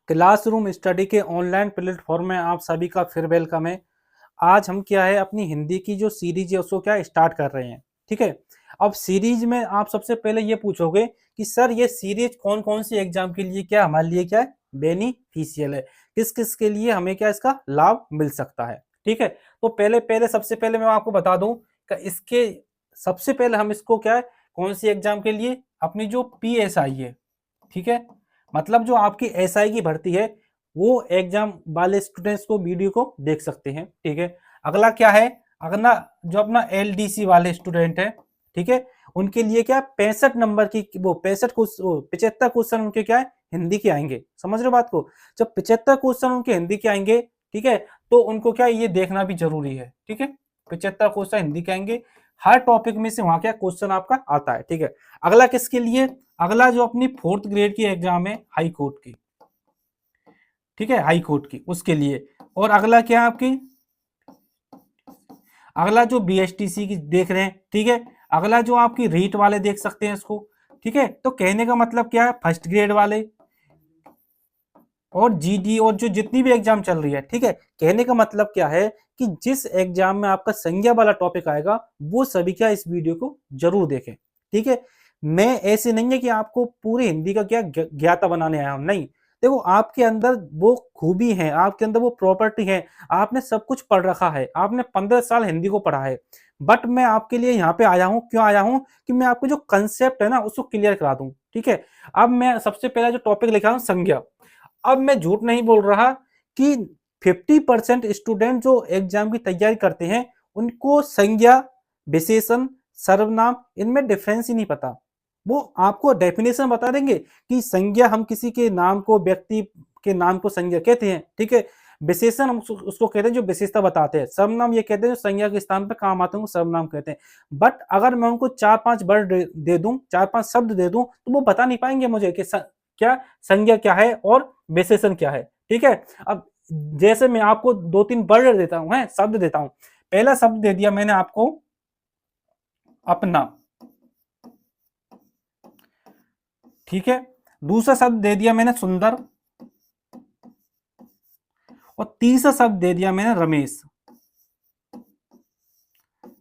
Classroom study के online platform में आप सभी का फिर वेलकम है। आज हम क्या है अपनी हिंदी की जो सीरीज है उसको क्या स्टार्ट कर रहे हैं। ठीक है। अब सीरीज में आप सबसे पहले ये पूछोगे कि सर ये सीरीज कौन कौन सी एग्जाम के लिए क्या हमारे लिए क्या है बेनिफिशियल है, किस किस के लिए हमें क्या इसका लाभ मिल सकता है। ठीक है। तो पहले पहले सबसे पहले मैं आपको बता दूं कि इसके सबसे पहले हम इसको क्या है कौन सी एग्जाम के लिए अपनी जो PSI है, ठीक है, मतलब जो आपकी SI की भर्ती है वो एग्जाम वाले स्टूडेंट्स को वीडियो को देख सकते हैं। ठीक है। अगला क्या है, अगला जो अपना LDC वाले स्टूडेंट है, ठीक है, उनके लिए क्या 65 नंबर की वो 75 क्वेश्चन उनके क्या है हिंदी के आएंगे। समझ रहे हो बात को। जब 75 क्वेश्चन उनके हिंदी के आएंगे, ठीक है, तो उनको क्या ये देखना भी जरूरी है। ठीक है। 75 क्वेश्चन हिंदी के आएंगे, हर टॉपिक में से वहां क्या क्वेश्चन आपका आता है। ठीक है। अगला किसके लिए, अगला जो अपनी 4th ग्रेड की एग्जाम है हाई कोर्ट की, ठीक है, हाई कोर्ट की उसके लिए। और अगला क्या है आपकी, अगला जो BSTC की देख रहे हैं, ठीक है, अगला जो आपकी रीट वाले देख सकते हैं इसको। ठीक है। तो कहने का मतलब क्या है, फर्स्ट ग्रेड वाले और GD और जो जितनी भी एग्जाम चल रही है, ठीक है, कहने का मतलब क्या है कि जिस एग्जाम में आपका संज्ञा वाला टॉपिक आएगा वो सभी क्या इस वीडियो को जरूर देखें। ठीक है। मैं ऐसे नहीं है कि आपको पूरी हिंदी का क्या ज्ञाता बनाने आया हूं, नहीं। देखो आपके अंदर वो खूबी है, आपके अंदर वो प्रॉपर्टी है, आपने सब कुछ पढ़ रखा है, आपने 15 साल हिंदी को पढ़ा है। बट मैं आपके लिए यहाँ पे आया हूँ, क्यों आया हूँ कि मैं आपको जो कंसेप्ट है ना उसको क्लियर करा दूं। ठीक है। अब मैं सबसे पहला जो टॉपिक लिखा हूँ संज्ञा। अब मैं झूठ नहीं बोल रहा कि 50% स्टूडेंट जो एग्जाम की तैयारी करते हैं उनको संज्ञा, विशेषण, सर्वनाम इनमें डिफरेंस ही नहीं पता। वो आपको डेफिनेशन बता देंगे कि संज्ञा हम किसी के नाम को, व्यक्ति के नाम को संज्ञा कहते हैं। ठीक है। विशेषण हम उसको कहते हैं जो विशेषता बताते हैं। सर्वनाम ये कहते हैं जो संज्ञा के स्थान पर काम आते हैं, सर्वनाम कहते हैं। बट अगर मैं उनको 4-5 वर्ड दे दूं, 4-5 शब्द दे दूं, तो वो बता नहीं पाएंगे मुझे कि क्या संज्ञा क्या है और विशेषण क्या है। ठीक है। अब जैसे मैं आपको 2-3 वर्ड देता हूं, है शब्द देता हूं। पहला शब्द दे दिया मैंने आपको अपना, ठीक है। दूसरा शब्द दे दिया मैंने सुंदर, और तीसरा शब्द दे दिया मैंने रमेश।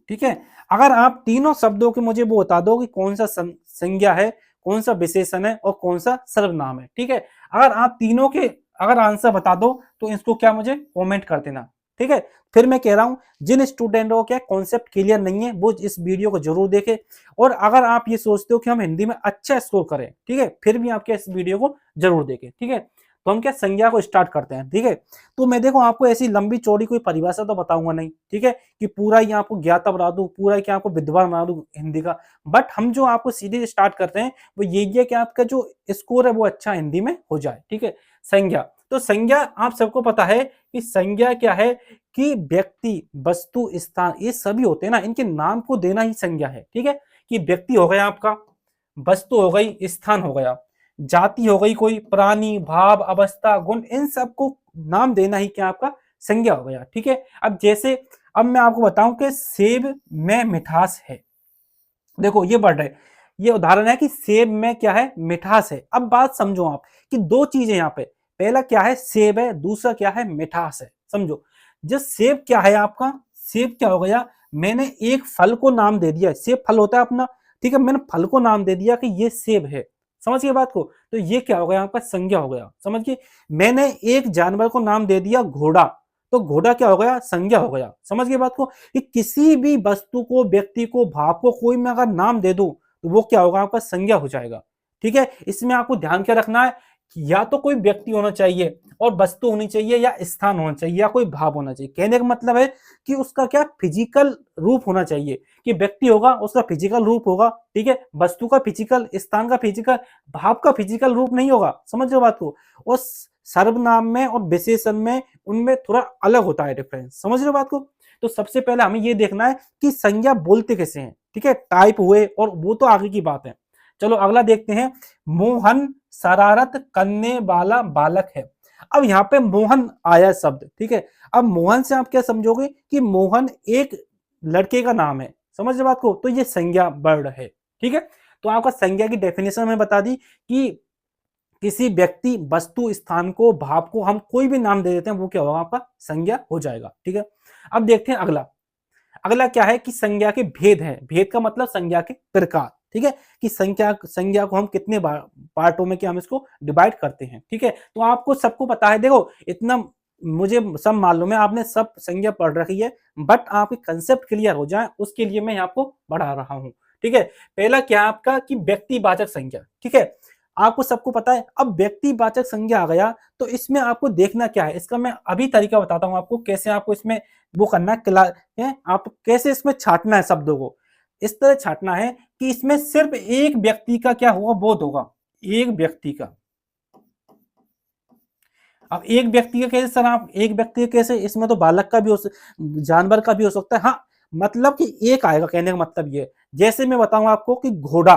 ठीक है। अगर आप तीनों शब्दों के मुझे वो बता दो कि कौन सा संज्ञा है, कौन सा विशेषण है और कौन सा सर्वनाम है, ठीक है, अगर आप तीनों के अगर आंसर बता दो तो इसको क्या मुझे कमेंट कर देना। ठीक है। फिर मैं कह रहा हूं जिन स्टूडेंटों को क्या कॉन्सेप्ट क्लियर नहीं है वो इस वीडियो को जरूर देखें। और अगर आप ये सोचते हो कि हम हिंदी में अच्छा स्कोर करें, ठीक है, फिर भी आपके इस वीडियो को जरूर देखें। ठीक है। तो हम क्या संज्ञा को स्टार्ट करते हैं। ठीक है। तो मैं देखो आपको ऐसी लंबी चौड़ी कोई परिभाषा तो बताऊंगा नहीं, ठीक है, कि पूरा ही आपको ज्ञाता बना दूं, पूरा क्या आपको विद्वान बना दूं हिंदी का। बट हम जो आपको सीरीज स्टार्ट करते हैं वो यही है कि आपका जो स्कोर है वो अच्छा हिंदी में हो जाए। ठीक है। संज्ञा, तो संज्ञा आप सबको पता है कि संज्ञा क्या है कि व्यक्ति, वस्तु, स्थान ये सभी होते हैं ना, इनके नाम को देना ही संज्ञा है। ठीक है। कि व्यक्ति हो गया आपका, वस्तु हो गई, स्थान हो गया, जाति हो गई, कोई प्राणी, भाव, अवस्था, गुण, इन सबको नाम देना ही क्या आपका संज्ञा हो गया। ठीक है। अब जैसे अब मैं आपको बताऊं कि सेब में मिठास है। देखो ये वर्ड है, ये उदाहरण है कि सेब में क्या है मिठास है। अब बात समझो आप कि दो चीजें यहाँ पे, पहला क्या है सेब है, दूसरा क्या है मिठास है। समझो, जो सेब क्या है आपका, सेब क्या हो गया, मैंने एक फल को नाम दे दिया, सेब फल होता है अपना, ठीक है, मैंने फल को नाम दे दिया कि ये सेब है। समझ गए बात को। तो ये क्या हो गया आपका संज्ञा हो गया। समझ गए। मैंने एक जानवर को नाम दे दिया घोड़ा, तो घोड़ा क्या हो गया संज्ञा हो गया। समझ गए बात को। कि किसी भी वस्तु को, व्यक्ति को, भाव को कोई मैं अगर नाम दे दूं तो वो क्या होगा आपका संज्ञा हो जाएगा। ठीक है। इसमें आपको ध्यान क्या रखना है कि या तो कोई व्यक्ति होना चाहिए और वस्तु होनी चाहिए, या स्थान होना चाहिए, या कोई भाव होना चाहिए। कहने का मतलब है कि उसका क्या फिजिकल रूप होना चाहिए, कि व्यक्ति होगा उसका फिजिकल रूप होगा, ठीक है, वस्तु का फिजिकल, स्थान का फिजिकल, भाव का फिजिकल रूप नहीं होगा। समझ रहे हो बात को। और सर्वनाम में और विशेषण में उनमें थोड़ा अलग होता है डिफरेंस। समझ रहे हो बात को। तो सबसे पहले हमें ये देखना है कि संज्ञा बोलते कैसे हैं। ठीक है। टाइप हुए और वो तो आगे की बात है। चलो अगला देखते हैं। मोहन शरारत करने वाला बालक है। अब यहाँ पे मोहन आया शब्द, ठीक है। अब मोहन से आप क्या समझोगे कि मोहन एक लड़के का नाम है। समझ रहे बात को। तो ये संज्ञा वर्ड है। ठीक है। तो आपका संज्ञा की डेफिनेशन में बता दी कि किसी व्यक्ति, वस्तु, स्थान को, भाव को हम कोई भी नाम दे देते हैं, वो क्या होगा? आपका संज्ञा हो जाएगा। ठीक है, अब देखते हैं अगला। अगला क्या है कि संज्ञा के भेद है। भेद का मतलब संज्ञा के प्रकार। ठीक है, कि संज्ञा को हम कितने पार्टों में क्या हम इसको डिवाइड करते हैं। ठीक है, तो आपको सबको पता है, देखो इतना मुझे सब मालूम है, आपने सब संज्ञा पढ़ रखी है, बट आपके कंसेप्ट क्लियर हो जाए उसके लिए मैं आपको बढ़ा रहा हूं। ठीक है, पहला क्या है आपका कि व्यक्तिवाचक संज्ञा। ठीक है, आपको सबको पता है। अब व्यक्तिवाचक संज्ञा आ गया तो इसमें आपको देखना क्या है, इसका मैं अभी तरीका बताता हूं आपको, कैसे आपको इसमें वो करना है, आप कैसे इसमें छाटना है शब्दों को। इस तरह छाटना है कि इसमें सिर्फ एक व्यक्ति का क्या होगा? बोध होगा, एक व्यक्ति का। अब एक व्यक्ति का कैसे सर? आप एक व्यक्ति का कैसे? इसमें तो बालक का भी हो, जानवर का भी हो सकता है। हाँ, मतलब कि एक आएगा, कहने का मतलब ये। जैसे मैं बताऊं आपको कि घोड़ा,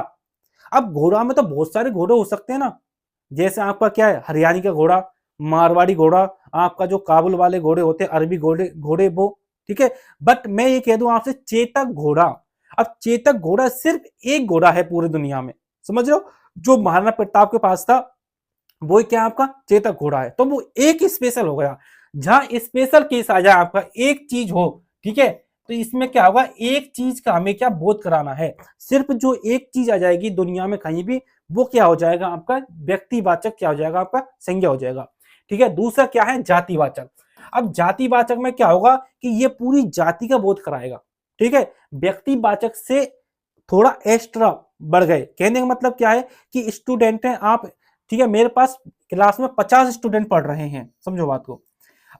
अब घोड़ा में तो बहुत सारे घोड़े हो सकते हैं ना। जैसे आपका क्या है, हरियाणी का घोड़ा, मारवाड़ी घोड़ा, आपका जो काबुल वाले घोड़े होते हैं, अरबी घोड़े घोड़े वो। ठीक है, बट मैं ये कह दूं आपसे, चेतक घोड़ा। अब चेतक घोड़ा सिर्फ एक घोड़ा है पूरी दुनिया में, समझ रहे हो? जो महाराणा प्रताप के पास था, वो क्या आपका चेतक घोड़ा है। तो वो एक स्पेशल हो गया। जहां स्पेशल केस आ जाए आपका, एक चीज हो, ठीक है, तो इसमें क्या होगा? एक चीज का हमें क्या बोध कराना है। सिर्फ जो एक चीज आ जाएगी दुनिया में कहीं भी, वो क्या हो जाएगा? आपका व्यक्तिवाचक क्या हो जाएगा? आपका संज्ञा हो जाएगा। ठीक है, दूसरा क्या है? जातिवाचक। अब जातिवाचक में क्या होगा कि ये पूरी जाति का बोध कराएगा। ठीक है, व्यक्तिवाचक से थोड़ा एक्स्ट्रा बढ़ गए। कहने का मतलब क्या है कि स्टूडेंट हैं आप, ठीक है, मेरे पास क्लास में 50 स्टूडेंट पढ़ रहे हैं, समझो बात को।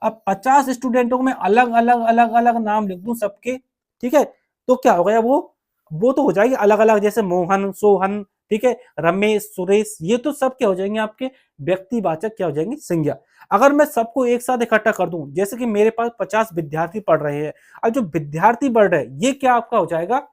अब 50 स्टूडेंटों को मैं अलग अलग अलग अलग नाम लिख दूं सबके, ठीक है, तो क्या हो गया? वो तो हो जाएगी अलग अलग, जैसे मोहन, सोहन, ठीक है, रमेश, सुरेश, ये तो सब क्या हो जाएंगे? आपके व्यक्तिवाचक क्या हो जाएंगे? संज्ञा। अगर मैं सबको एक साथ इकट्ठा कर दूं, जैसे कि मेरे पास 50 विद्यार्थी पढ़ रहे हैं, अब जो विद्यार्थी बढ़ रहे हैं, ये क्या आपका हो जाएगा?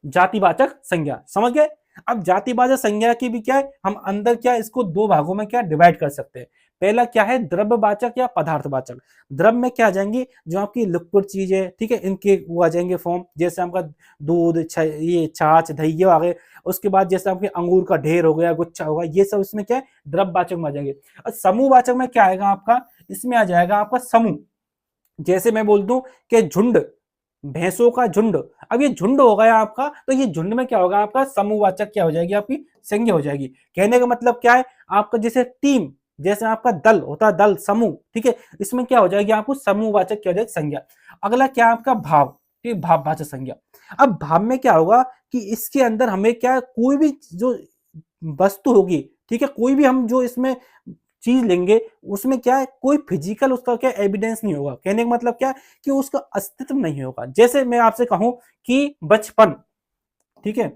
जातिवाचक संज्ञा। समझ गए? अब जातिवाचक संज्ञा की भी क्या है, हम अंदर क्या इसको दो भागों में क्या डिवाइड कर सकते हैं। पहला क्या है? द्रव्यवाचक या पदार्थवाचक। द्रव्य में क्या आ जाएंगी? जो आपकी लिक्विड चीज है, ठीक है, इनके वो आ जाएंगे फॉर्म, जैसे आपका दूध, ये छाछ, दही, ये आ गए। उसके बाद जैसे आपके अंगूर का ढेर हो गया, गुच्छा होगा, ये सब इसमें क्या है? द्रव्यवाचक में आ जाएंगे। और समूहवाचक में क्या आएगा आपका? इसमें आ जाएगा आपका समूह। जैसे मैं बोल दूं कि झुंड, भैंसों का झुंड, अब ये झुंड हो गया आपका, तो ये झुंड में क्या होगा? आपका समूहवाचक क्या हो जाएगी? आपकी संज्ञा हो जाएगी। कहने का मतलब क्या है? आपका जैसे टीम, जैसे आपका दल होता है, दल, समूह, ठीक है, इसमें क्या हो जाएगी? आपको समूहवाचक क्या हो जाएगी? संज्ञा। अगला क्या आपका? भाव, ठीक, भाववाचक संज्ञा। अब भाव में क्या होगा कि इसके अंदर हमें क्या, कोई भी जो वस्तु होगी, ठीक है, कोई भी हम जो इसमें चीज लेंगे, उसमें क्या है? कोई फिजिकल उसका क्या एविडेंस नहीं होगा। कहने का मतलब क्या है कि उसका अस्तित्व नहीं होगा। जैसे मैं आपसे कहूं कि बचपन, ठीक है,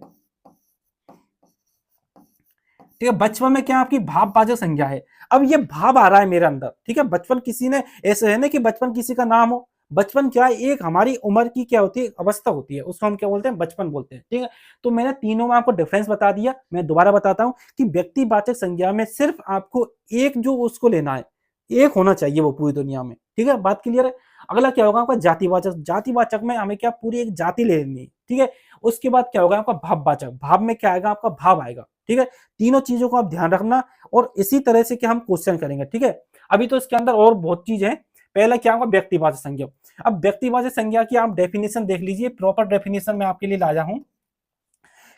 ठीक है, बचपन में क्या आपकी भाववाचक संज्ञा है। अब ये भाव आ रहा है मेरे अंदर, ठीक है, बचपन किसी ने, ऐसे है ना कि बचपन किसी का नाम हो। बचपन क्या है? एक हमारी उम्र की क्या होती है? अवस्था होती है, उसको हम क्या बोलते हैं? बचपन बोलते हैं। ठीक है, तो मैंने तीनों में आपको डिफरेंस बता दिया। मैं दोबारा बताता हूं कि व्यक्तिवाचक संज्ञा में सिर्फ आपको एक जो उसको लेना है, एक होना चाहिए वो पूरी दुनिया में। ठीक है, बात क्लियर है? अगला क्या होगा आपका? जातिवाचक। जातिवाचक में हमें क्या पूरी एक जाति ले लेनी है। ठीक है, उसके बाद क्या होगा आपका? भाववाचक। भाव में क्या आएगा? आपका भाव आएगा। ठीक है, तीनों चीजों को आप ध्यान रखना, और इसी तरह से क्या हम क्वेश्चन करेंगे। ठीक है, अभी तो इसके अंदर और बहुत चीज है। पहला क्या होगा? व्यक्तिवाचक संज्ञा। अब व्यक्तिवाचक संज्ञा की आप डेफिनेशन देख लीजिए, प्रॉपर डेफिनेशन मैं आपके लिए लाया हूं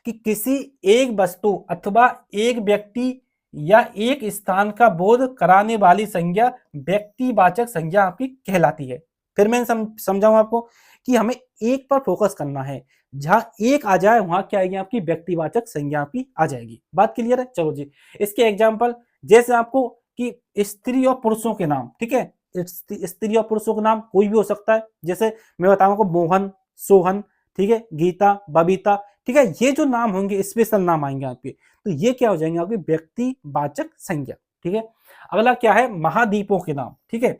कि किसी एक वस्तु अथवा एक व्यक्ति या एक स्थान का बोध कराने वाली संज्ञा व्यक्तिवाचक संज्ञा आपकी कहलाती है। फिर मैं समझाऊं आपको कि हमें एक पर फोकस करना है, जहां एक आ जाए वहां क्या आएगी? आपकी व्यक्तिवाचक संज्ञा आपकी आ जाएगी। बात क्लियर है? चलो जी, इसके एग्जांपल जैसे आपको कि स्त्री और पुरुषों के नाम, ठीक है, स्त्री और पुरुषों का नाम कोई भी हो सकता है। जैसे मैं बताऊंगा मोहन, सोहन, ठीक है, गीता, बबीता, ठीक है, ये जो नाम होंगे स्पेशल नाम आएंगे आपके, तो ये क्या हो जाएंगे? आपकी व्यक्तिवाचक संज्ञा। ठीक है, अगला क्या है? महाद्वीपों के नाम। ठीक है,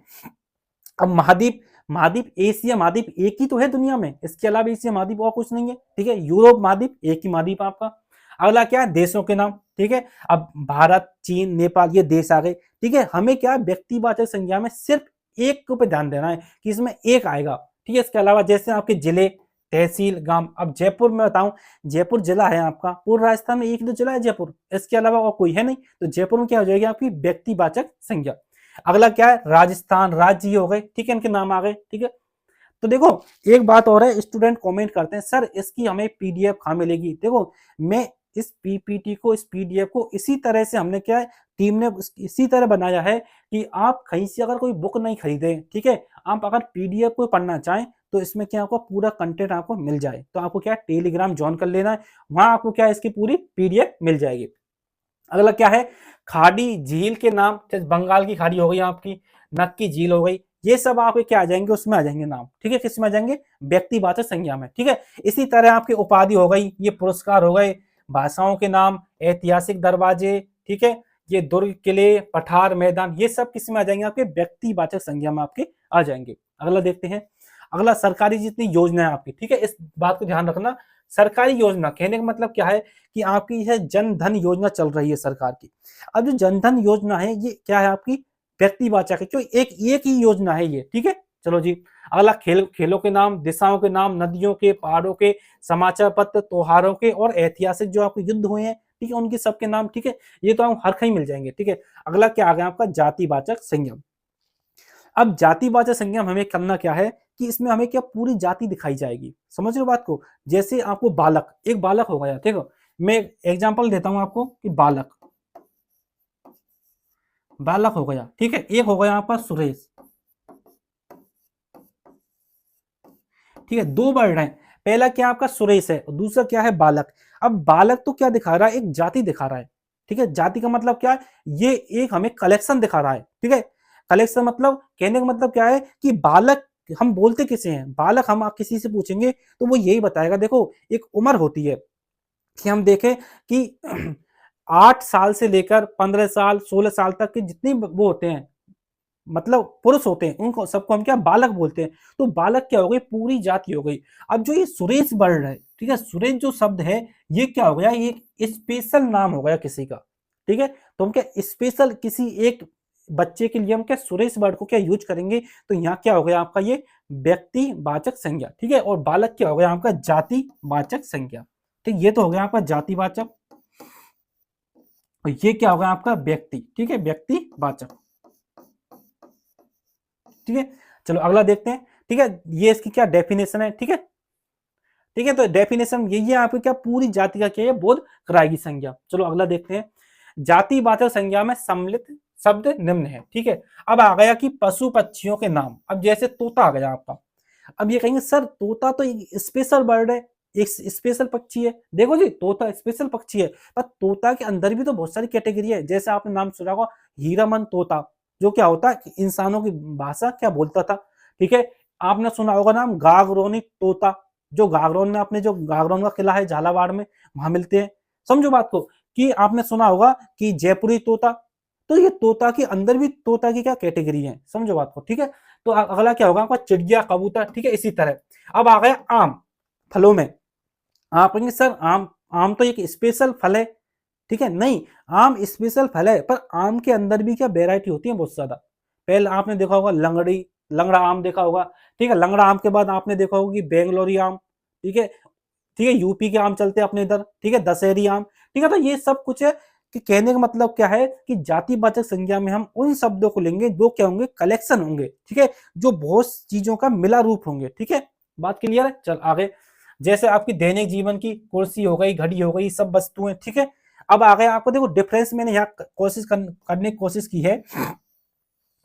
अब महाद्वीप, महाद्वीप एशिया महाद्वीप एक ही तो है दुनिया में, इसके अलावा एशिया महाद्वीप और कुछ नहीं है। ठीक है, यूरोप महाद्वीप एक ही महाद्वीप आपका। अगला क्या है? देशों के नाम। ठीक है, अब भारत, चीन, नेपाल, ये देश आ गए। ठीक है, हमें क्या व्यक्तिवाचक संज्ञा में सिर्फ एक पे ध्यान देना है कि इसमें एक आएगा। ठीक है, इसके अलावा जैसे आपके जिले, तहसील, गांव। अब जयपुर में बताऊं, जयपुर जिला है आपका, पूरे राजस्थान में एक ही तो जिला है जयपुर, इसके अलावा और कोई है नहीं, तो जयपुर में क्या हो जाएगी आपकी व्यक्तिवाचक संज्ञा। अगला क्या है, राजस्थान, राज्य ही हो गए, ठीक है, इनके नाम आ गए, ठीक है। तो देखो एक बात और है, स्टूडेंट कमेंट करते हैं सर इसकी हमें पीडीएफ कहाँ मिलेगी। देखो मैं इस पीपीटी को, इस पीडीएफ को इसी तरह से हमने क्या है, टीम ने इसी तरह बनाया है कि आप कहीं से अगर कोई बुक नहीं खरीदे, ठीक है, आप अगर पीडीएफ को पढ़ना चाहें तो इसमें क्या आपको पूरा कंटेंट आपको मिल जाए, तो आपको क्या टेलीग्राम ज्वाइन कर लेना है, वहां आपको क्या है इसकी पूरी पीडीएफ मिल जाएगी। अगला क्या है, खाड़ी झील के नाम, जैसे बंगाल की खाड़ी हो गई आपकी, नक की झील हो गई, ये सब आपके क्या आ जाएंगे, उसमें आ जाएंगे नाम, ठीक है, किस में आ जाएंगे, व्यक्तिवाचक संज्ञा में, ठीक है। इसी तरह आपकी उपाधि हो गई, ये पुरस्कार हो गए, भाषाओं के नाम, ऐतिहासिक दरवाजे, ठीक है, ये दुर्ग, किले, पठार, मैदान, ये सब किस में आ जाएंगे, आपके व्यक्तिवाचक संज्ञा में आपके आ जाएंगे। अगला देखते हैं, अगला सरकारी जितनी योजना है आपकी, ठीक है, इस बात को ध्यान रखना, सरकारी योजना कहने का मतलब क्या है कि आपकी यह जन धन योजना चल रही है सरकार की। अब जो जन धन योजना है ये क्या है आपकी व्यक्तिवाचक है, क्यों, एक एक ही योजना है ये, ठीक है। चलो जी, अगला खेलों के नाम, दिशाओं के नाम, नदियों के, पहाड़ों के, समाचार पत्र, त्योहारों के और ऐतिहासिक जो आपके युद्ध हुए हैं, ठीक है, उनके सबके नाम, ठीक है, ये तो हम हर कहीं मिल जाएंगे, ठीक है। अगला क्या आ गया आपका जातिवाचक संज्ञा। अब जातिवाचक संज्ञा में हमें करना क्या है कि इसमें हमें क्या पूरी जाति दिखाई जाएगी, समझ रहे हो बात को। जैसे आपको बालक, एक बालक हो गया, ठीक है, मैं एग्जांपल देता हूं आपको कि बालक, बालक हो गया, ठीक है। एक हो गया आपका सुरेश, ठीक है, दो वर्ड हैं, पहला क्या आपका सुरेश है और दूसरा क्या है बालक। अब बालक तो क्या दिखा रहा है, एक जाति दिखा रहा है, ठीक है। जाति का मतलब क्या है, ये एक हमें कलेक्शन दिखा रहा है, ठीक है। कलेक्शन मतलब कहने का मतलब क्या है कि बालक हम बोलते किसे हैं, बालक हम आप किसी से पूछेंगे तो वो यही बताएगा। देखो एक उम्र होती है कि हम देखें कि 8 साल से लेकर 15 साल 16 साल तक के जितने वो होते हैं, मतलब पुरुष होते हैं, उनको सबको हम क्या बालक बोलते हैं। तो बालक क्या हो गई, पूरी जाति हो गई। अब जो ये सुरेश वर्ड है, ठीक है, सुरेश जो शब्द है ये क्या हो गया, ये एक स्पेशल नाम हो गया किसी का, ठीक है। तो हम क्या स्पेशल किसी एक बच्चे के लिए हम क्या सुरेश वर्ड को क्या यूज करेंगे, तो यहाँ क्या हो गया आपका ये व्यक्तिवाचक संज्ञा, ठीक है। और बालक क्या हो गया आपका जातिवाचक संज्ञा, ठीक, ये तो हो गया आपका जातिवाचक, और ये क्या हो गया आपका व्यक्ति, ठीक है, व्यक्तिवाचक, ठीक है। चलो अगला देखते हैं, ठीक है, ये इसकी क्या डेफिनेशन है, ठीक है, ठीक है। तो डेफिनेशन यही है आपको क्या पूरी जाति का क्या है बोध कराएगी संज्ञा। चलो अगला देखते हैं, जातिवाचक संज्ञा में सम्मिलित शब्द निम्न है, ठीक है। अब आ गया कि पशु पक्षियों के नाम, अब जैसे तोता आ गया आपका। अब ये कहेंगे सर तोता तो एक स्पेशल बर्ड है, एक स्पेशल पक्षी है। देखो जी तोता स्पेशल पक्षी है, पर तोता के अंदर भी तो बहुत सारी कैटेगरी है। जैसे आपने नाम सुना होगा हीरामन तोता, जो क्या होता है इंसानों की भाषा क्या बोलता था, ठीक है। आपने सुना होगा नाम गागरोनी तोता, जो गागरोन में अपने जो गागरोन का किला है झालावाड़ में, वहां मिलते हैं। समझो बात को कि आपने सुना होगा कि जयपुरी तोता, तो ये तोता के अंदर भी तोता की क्या कैटेगरी है, समझो बात को, ठीक है। तो अगला क्या होगा आपका चिड़िया कबूतर, ठीक है, इसी तरह। अब आ गया आम, फलों में आप कहेंगे सर आम, आम तो एक स्पेशल फल है, ठीक है, नहीं आम स्पेशल फल है, पर आम के अंदर भी क्या वेरायटी होती है बहुत ज्यादा। पहले आपने देखा होगा लंगड़ी, लंगड़ा आम देखा होगा, ठीक है। लंगड़ा आम के बाद आपने देखा होगा कि बेंगलोरी आम, ठीक है, ठीक है, यूपी के आम चलते हैं अपने इधर, ठीक है, दशहरी आम, ठीक है। तो ये सब कुछ है कि कहने का मतलब क्या है कि जातिवाचक संज्ञा में हम उन शब्दों को लेंगे जो क्या होंगे कलेक्शन होंगे, ठीक है, जो बहुत चीजों का मिला रूप होंगे, ठीक है। बात क्लियर है, चल आगे। जैसे आपकी दैनिक जीवन की कुर्सी हो गई, घड़ी हो गई, सब वस्तुएं, ठीक है। अब आ गए आपको देखो डिफरेंस, मैंने यहाँ करने की कोशिश की है,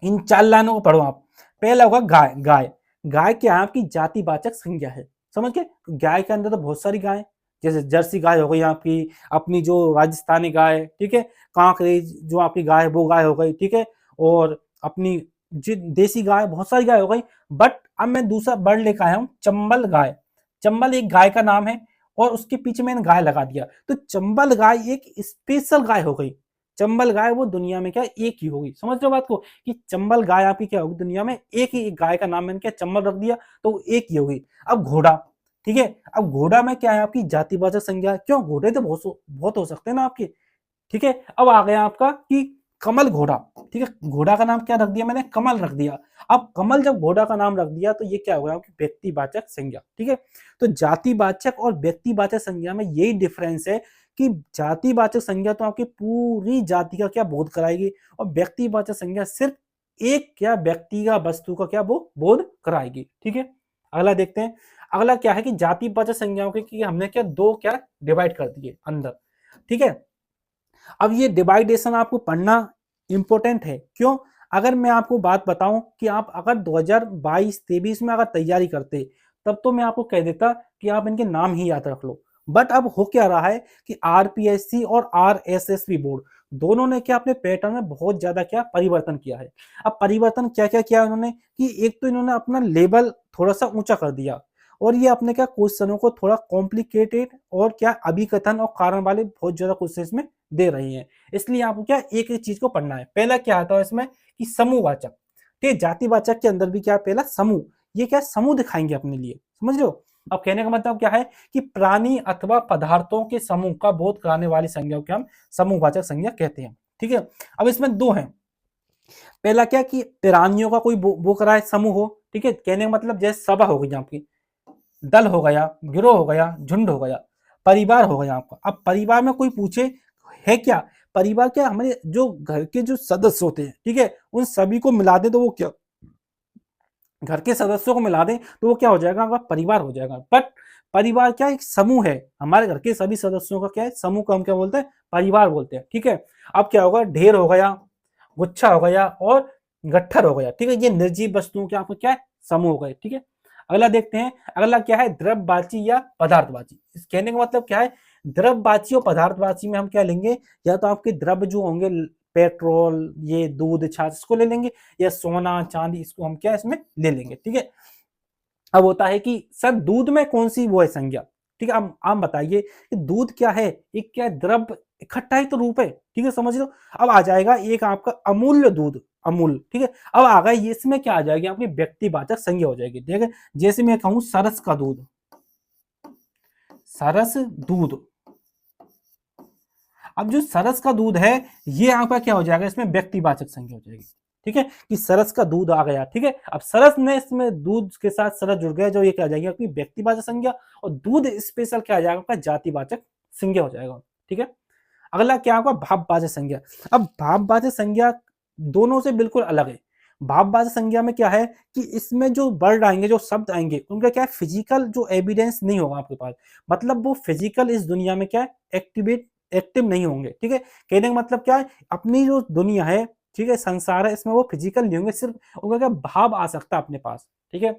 इन 4 लाइनों को पढ़ो आप। पहला होगा गाय, गाय, गाय क्या है आपकी जातिवाचक संज्ञा है, समझ के। गाय के अंदर तो बहुत सारी गाय, जैसे जर्सी गाय हो गई आपकी, अपनी जो राजस्थानी गाय, ठीक है, कांकरी जो आपकी गाय वो गाय हो गई, ठीक है, और अपनी देसी गाय, बहुत सारी गाय हो गई। बट अब मैं दूसरा वर्ड लेकर आया हूं चंबल गाय। चंबल एक गाय का नाम है और उसके पीछे मैंने गाय लगा दिया, तो चंबल गाय एक स्पेशल गाय हो गई। चंबल गाय वो दुनिया में क्या एक ही होगी, समझ रहे हो बात को कि चंबल गाय आपकी क्या होगी दुनिया में एक ही, एक गाय का नाम मैंने क्या चंबल रख दिया तो वो एक ही होगी। अब घोड़ा, ठीक है, अब घोड़ा में क्या है आपकी जातिवाचक संज्ञा, क्यों घोड़े तो बहुत बहुत हो सकते हैं ना आपके, ठीक है। अब आ गया आपका कि कमल घोड़ा, ठीक है, घोड़ा का नाम क्या रख दिया मैंने, कमल रख दिया। अब कमल जब घोड़ा का नाम रख दिया तो ये क्या हो गया आपकी व्यक्तिवाचक संज्ञा। ठीक है, तो जातिवाचक और व्यक्तिवाचक संज्ञा में यही डिफरेंस है कि जातिवाचक संज्ञा तो आपकी पूरी जाति का क्या बोध कराएगी, और व्यक्तिवाचक संज्ञा सिर्फ एक क्या व्यक्ति का वस्तु का क्या वो बोध कराएगी। ठीक है, अगला देखते हैं। अगला क्या है कि जातिवाचक संज्ञाओं के कि हमने क्या दो क्या डिवाइड कर दिए अंदर। ठीक है, अब ये डिवाइडेशन आपको पढ़ना इंपॉर्टेंट है। क्यों? अगर मैं आपको बात बताऊं कि आप अगर 2022-23 में अगर तैयारी करते तब तो मैं आपको कह देता कि आप इनके नाम ही याद रख लो। बट अब हो क्या रहा है कि आरपीएससी और आरएसएसबी बोर्ड दोनों ने क्या अपने पैटर्न में बहुत ज्यादा क्या परिवर्तन किया है। अब परिवर्तन क्या क्या किया उन्होंने कि एक तो इन्होंने अपना लेवल थोड़ा सा ऊंचा कर दिया, और ये अपने क्या क्वेश्चनों को थोड़ा कॉम्प्लिकेटेड और क्या अभिकथन और कारण वाले बहुत ज्यादा क्वेश्चन में दे रही हैं। इसलिए आपको क्या एक एक चीज को पढ़ना है। पहला क्या आता है इसमें कि समूहवाचक। ठीक है, जातिवाचक के अंदर भी क्या पहला समूह, ये क्या समूह दिखाएंगे अपने लिए, समझ रहे हो। अब कहने का मतलब क्या है कि प्राणी अथवा पदार्थों के समूह का बोध कराने वाली संज्ञा को हम समूहवाचक संज्ञा कहते हैं। ठीक है, अब इसमें दो हैं। पहला क्या कि प्राणियों का कोई वो कराए समूह हो। ठीक है, कहने का मतलब जैसे सभा हो गई आपकी, दल हो गया, गिरोह हो गया, झुंड हो गया, परिवार हो गया आपका। अब परिवार में कोई पूछे है क्या, परिवार क्या हमारे जो घर के जो सदस्य होते हैं, ठीक है, उन सभी को मिला दे तो वो क्या, घर के सदस्यों को मिला दें तो वो क्या हो जाएगा, आपका परिवार हो जाएगा। बट परिवार क्या एक समूह है, हमारे घर के सभी सदस्यों का क्या है समूह को हम क्या बोलते हैं, परिवार बोलते हैं। ठीक है, अब क्या होगा, ढेर हो गया, गुच्छा हो गया और गट्ठर हो गया। ठीक है, ये निर्जीव वस्तुओं के आपको क्या है समूह हो गए। ठीक है, अगला देखते हैं। अगला क्या है, द्रव्यवाची या पदार्थवाची। इस कहने का मतलब क्या है, द्रव्यवाची और पदार्थवाची में हम क्या लेंगे, या तो आपके द्रव्य जो होंगे पेट्रोल, ये दूध छाछ इसको ले लेंगे, या सोना चांदी इसको हम क्या इसमें ले लेंगे। ठीक है, अब होता है कि सर दूध में कौन सी वो है संज्ञा। ठीक है, अब आप बताइए कि दूध क्या है, एक क्या द्रव्य इकट्ठा ही तो रूप है। ठीक है, समझ लो। अब आ जाएगा एक आपका अमूल्य दूध, अमूल। ठीक है, अब आ गया ये, इसमें क्या आ जाएगी आपकी व्यक्तिवाचक संज्ञा हो जाएगी। ठीक है, जैसे मैं कहूं सरस का दूध, सरस दूध। अब जो सरस का दूध है ये आपका क्या हो जाएगा, इसमें व्यक्तिवाचक संज्ञा हो जाएगी। ठीक है, कि सरस का दूध आ गया। ठीक है, अब सरस ने इसमें दूध के साथ सरस जुड़ गया, जो ये क्या आ जाएगी आपकी व्यक्तिवाचक संज्ञा, और दूध स्पेशल क्या आ जाएगा आपका जातिवाचक संज्ञा हो जाएगा। ठीक है, अगला क्या होगा, भाववाचक संज्ञा। अब भाववाचक संज्ञा दोनों से बिल्कुल अलग है। भाववाचक संज्ञा में क्या है कि इसमें जो वर्ड आएंगे, जो शब्द आएंगे, उनका क्या है फिजिकल जो एविडेंस नहीं होगा आपके पास, मतलब वो फिजिकल इस दुनिया में क्या है एक्टिव नहीं होंगे। ठीक है, कहने का मतलब क्या है, अपनी जो दुनिया है, ठीक है, संसार है, इसमें वो फिजिकल नहीं होंगे, सिर्फ उनका क्या भाव आ सकता है अपने पास। ठीक है,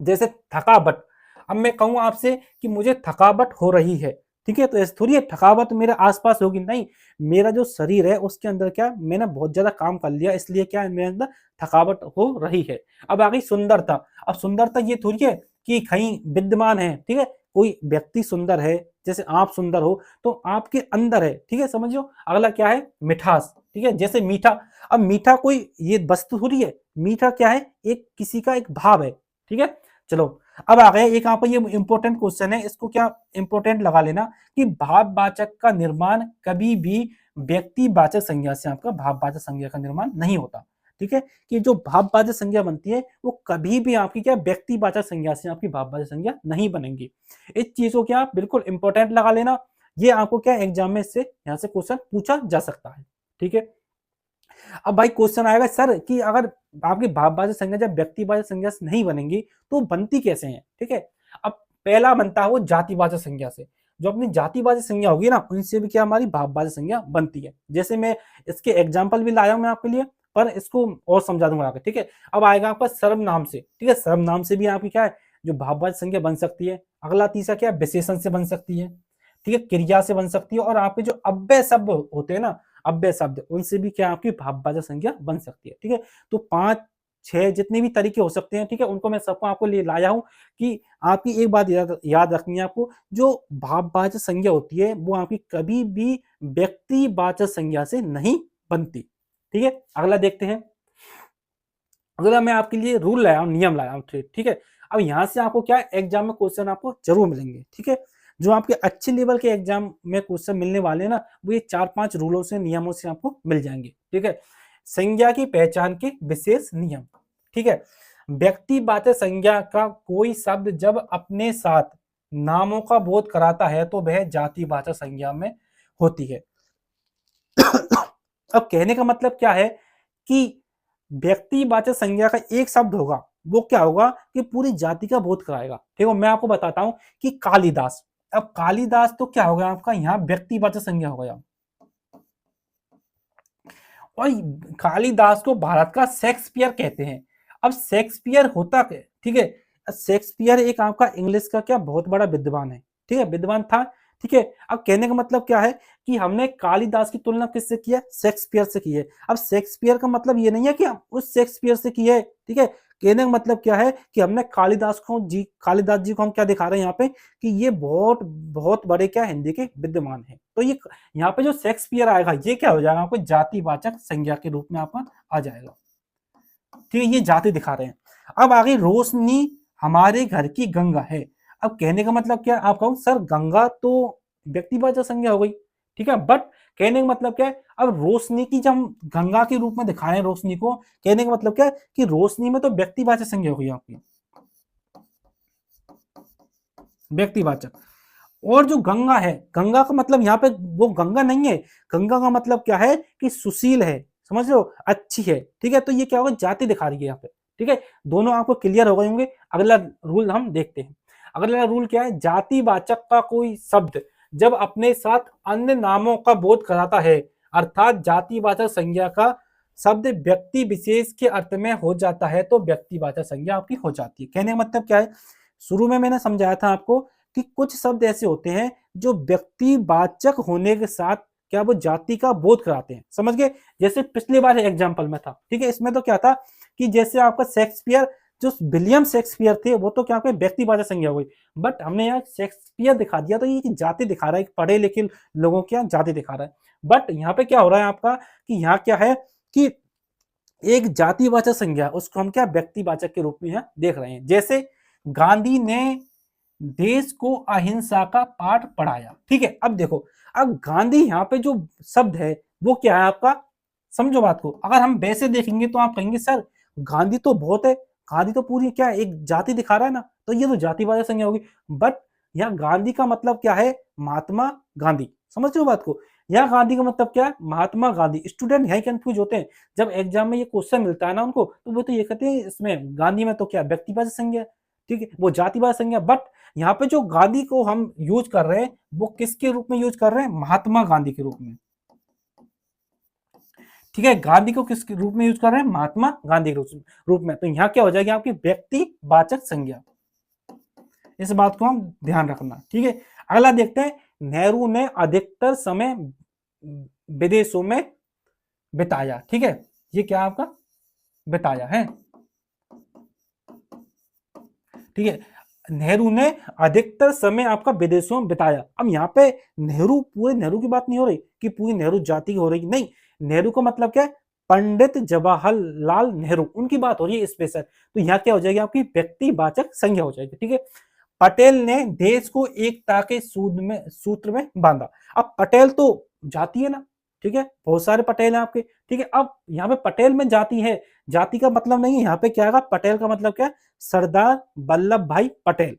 जैसे थकावट। अब मैं कहूं आपसे कि मुझे थकावट हो रही है, ठीक है, तो ऐसे थोड़ी है थकावट मेरे आसपास होगी, नहीं, मेरा जो शरीर है उसके अंदर क्या मैंने बहुत ज्यादा काम कर लिया, इसलिए क्या मेरे अंदर थकावट हो रही है। अब आ गई सुंदरता। अब सुंदरता ये थोड़ी है कि कहीं विद्यमान है, ठीक है, कोई व्यक्ति सुंदर है, जैसे आप सुंदर हो तो आपके अंदर है। ठीक है, समझो। अगला क्या है, मिठास। ठीक है, जैसे मीठा। अब मीठा कोई ये वस्तु थोड़ी है, मीठा क्या है, एक किसी का एक भाव है। ठीक है, चलो अब आ गया एक यहाँ पर ये इंपॉर्टेंट क्वेश्चन है, इसको क्या इंपॉर्टेंट लगा लेना कि भाववाचक का निर्माण कभी भी व्यक्तिवाचक संज्ञा से आपका भाववाचक संज्ञा का निर्माण नहीं होता। ठीक है, कि जो भाववाचक संज्ञा बनती है वो कभी भी आपकी क्या व्यक्तिवाचक संज्ञा से आपकी भाववाचक संज्ञा नहीं बनेंगी। इस चीज को क्या बिल्कुल इंपॉर्टेंट लगा लेना, ये आपको क्या एग्जाम में इससे यहाँ से क्वेश्चन पूछा जा सकता है। ठीक है, अब भाई क्वेश्चन आएगा सर कि अगर आपकी भाववाचक संज्ञा जब व्यक्तिवाचक संज्ञा से नहीं बनेंगी तो बनती कैसे है। ठीक है, अब पहला बनता है वो जातिवाचक संज्ञा से। जो अपनी जातिवाचक संज्ञा होगी ना उनसे भी क्या हमारी भाववाचक संज्ञा बनती है। जैसे मैं इसके एग्जाम्पल भी लाया हूं मैं आपके लिए, पर इसको और समझा दूंगा आगे। ठीक है, अब आएगा आपका सर्वनाम से। ठीक है, सर्वनाम से भी आपकी क्या है जो भाववाचक संज्ञा बन सकती है। अगला तीसरा क्या है, विशेषण से बन सकती है। ठीक है, क्रिया से बन सकती है, और आपके जो अव्यय शब्द होते हैं ना, अव्यय शब्द, उनसे भी क्या आपकी भाववाचक संज्ञा बन सकती है। ठीक है, तो 5-6 जितने भी तरीके हो सकते हैं, ठीक है, उनको मैं सबको आपको लिए लाया हूं कि आपकी एक बात याद रखनी है आपको, जो भाववाचक संज्ञा होती है वो आपकी कभी भी व्यक्तिवाचक संज्ञा से नहीं बनती। ठीक है, अगला देखते हैं। अगला मैं आपके लिए रूल लाया हूं, नियम लाया हूं। ठीक है, अब यहां से आपको क्या एग्जाम में क्वेश्चन आपको जरूर मिलेंगे। ठीक है, जो आपके अच्छे लेवल के एग्जाम में क्वेश्चन मिलने वाले हैं ना, वो ये 4-5 रूलों से नियमों से आपको मिल जाएंगे। ठीक है, संज्ञा की पहचान के विशेष नियम। ठीक है, व्यक्तिवाचक संज्ञा का कोई शब्द जब अपने साथ नामों का बोध कराता है तो वह जातिवाचक संज्ञा में होती है। अब कहने का मतलब क्या है कि व्यक्तिवाचक संज्ञा का एक शब्द होगा, वो क्या होगा कि पूरी जाति का बोध कराएगा। ठीक है, मैं आपको बताता हूं कि कालिदास, अब कालिदास तो क्या होगा आपका यहाँ व्यक्तिवाचक संज्ञा हो गया, और कालिदास को भारत का शेक्सपियर कहते हैं। अब शेक्सपियर होता क्या, ठीक है, शेक्सपियर एक आपका इंग्लिश का क्या बहुत बड़ा विद्वान है, ठीक है, विद्वान था। ठीक है, अब कहने का मतलब क्या है कि हमने कालिदास की तुलना किससे की है, शेक्सपियर से की है। अब शेक्सपियर का मतलब ये नहीं है कि हम उस शेक्सपियर से की है, ठीक है, कहने का मतलब क्या है कि हमने कालिदास जी को हम क्या दिखा रहे हैं यहाँ पे कि ये बहुत बहुत बड़े क्या हिंदी के विद्वान है। तो ये यहाँ पे जो शेक्सपियर आएगा ये क्या हो जाएगा आपको जातिवाचक संज्ञा के रूप में आपका आ जाएगा। ठीक है, ये जाति दिखा रहे हैं। अब आगे रोशनी हमारे घर की गंगा है। अब कहने का मतलब क्या, आप कहो सर गंगा तो व्यक्तिवाचक संज्ञा हो गई, ठीक है, बट कहने का मतलब क्या है, अब रोशनी की जब हम गंगा के रूप में दिखा रहे हैं रोशनी को, कहने का मतलब क्या है कि रोशनी में तो व्यक्तिवाचक संज्ञा हो गई आपकी, व्यक्तिवाचक। और जो गंगा है, गंगा का मतलब यहाँ पे वो गंगा नहीं है, गंगा का मतलब क्या है कि सुशील है, समझ लो, अच्छी है। ठीक है, तो ये क्या होगा जाति दिखा रही है यहाँ पे। ठीक है, दोनों आपको क्लियर हो गए होंगे। अगला रूल हम देखते हैं। अगला रूल क्या है, जातिवाचक का कोई शब्द जब अपने साथ अन्य नामों का बोध कराता है, अर्थात जातिवाचक संज्ञा का शब्द व्यक्ति विशेष के अर्थ में हो जाता है तो व्यक्तिवाचक संज्ञा आपकी हो जाती है। कहने का मतलब क्या है, शुरू में मैंने समझाया था आपको कि कुछ शब्द ऐसे होते हैं जो व्यक्तिवाचक होने के साथ क्या वो जाति का बोध कराते हैं, समझ गए। जैसे पिछली बार एग्जांपल में था, ठीक है, इसमें तो क्या था कि जैसे आपका शेक्सपियर, जो विलियम शेक्सपियर थे वो तो क्या व्यक्तिवाचक संज्ञा हो गई, बट हमने यहाँ शेक्सपियर दिखा दिया तो ये जाति दिखा रहा है, पढ़े लिखे लोगों की यहाँ जाति दिखा रहा है। बट यहाँ पे क्या हो रहा है आपका कि यहाँ क्या है कि एक जातिवाचक संज्ञा उसको हम क्या व्यक्तिवाचक के रूप में यहाँ देख रहे हैं। जैसे गांधी ने देश को अहिंसा का पाठ पढ़ाया। ठीक है, अब देखो, अब गांधी यहाँ पे जो शब्द है वो क्या है आपका, समझो बात को। अगर हम वैसे देखेंगे तो आप कहेंगे सर गांधी तो बहुत है, गांधी तो पूरी क्या एक जाति दिखा रहा है ना, तो ये तो जातिवाचक संज्ञा होगी। बट यहाँ गांधी का मतलब क्या है, महात्मा गांधी, समझ रहे हो बात को। यहाँ गांधी का मतलब क्या है, महात्मा गांधी। स्टूडेंट यही कंफ्यूज होते हैं जब एग्जाम में ये क्वेश्चन मिलता है ना उनको, तो वो तो ये कहते हैं इसमें गांधी में तो क्या व्यक्तिवाचक संज्ञा, ठीक है, वो जातिवाचक संज्ञा। बट यहाँ पे जो गांधी को हम यूज कर रहे हैं वो किसके रूप में यूज कर रहे हैं, महात्मा गांधी के रूप में। ठीक है, गांधी को किस रूप में यूज कर रहे हैं, महात्मा गांधी के रूप में। तो यहाँ क्या हो जाएगी आपकी व्यक्तिवाचक संज्ञा। इस बात को हम ध्यान रखना। ठीक है, अगला देखते हैं, नेहरू ने अधिकतर समय विदेशों में बिताया। ठीक है, ये क्या आपका बिताया है, ठीक है, नेहरू ने अधिकतर समय आपका विदेशों में बिताया। अब यहाँ पे नेहरू, पूरे नेहरू की बात नहीं हो रही कि पूरी नेहरू जाति की हो रही, नहीं, नेहरू का मतलब क्या है, पंडित जवाहरलाल नेहरू, उनकी बात हो रही है स्पेशल। तो यहाँ क्या हो जाएगी आपकी व्यक्तिवाचक संज्ञा हो जाएगी। ठीक है, पटेल ने देश को एकता के सूत्र में बांधा। अब पटेल तो जाति है ना, ठीक है, बहुत सारे पटेल हैं आपके। ठीक है, अब यहाँ पे पटेल में जाति है, जाति का मतलब नहीं है, यहाँ पे क्या आएगा, पटेल का मतलब क्या है, सरदार वल्लभ भाई पटेल।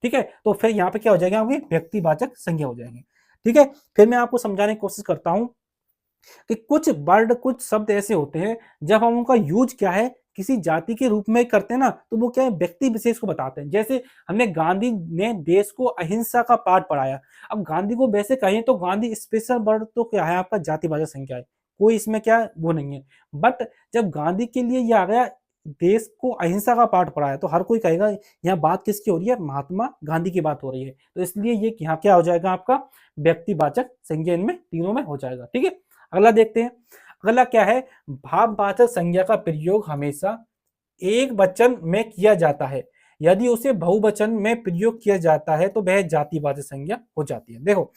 ठीक है, तो फिर यहाँ पे क्या हो जाएगा आपकी व्यक्तिवाचक संज्ञा हो जाएगी। ठीक है, फिर मैं आपको समझाने की कोशिश करता हूं कि कुछ वर्ड, कुछ शब्द ऐसे होते हैं जब हम उनका यूज क्या है किसी जाति के रूप में करते हैं ना, तो वो क्या है व्यक्ति विशेष को बताते हैं। जैसे हमने गांधी ने देश को अहिंसा का पाठ पढ़ाया। अब गांधी को वैसे कहें तो गांधी स्पेशल वर्ड तो क्या है आपका जातिवाचक संज्ञा है, कोई इसमें क्या वो नहीं है। बट जब गांधी के लिए ये आ गया देश को अहिंसा का पाठ पढ़ाया, तो हर कोई कहेगा यहाँ बात किसकी हो रही है, महात्मा गांधी की बात हो रही है। तो इसलिए ये यहाँ क्या हो जाएगा आपका व्यक्तिवाचक संज्ञा, इनमें तीनों में हो जाएगा। ठीक है, अगला देखते हैं। अगला क्या है, भाववाचक संज्ञा का प्रयोग हमेशा एक वचन में किया जाता है, यदि उसे बहुवचन में प्रयोग किया जाता है तो वह जातिवाचक संज्ञा हो जाती है। देखो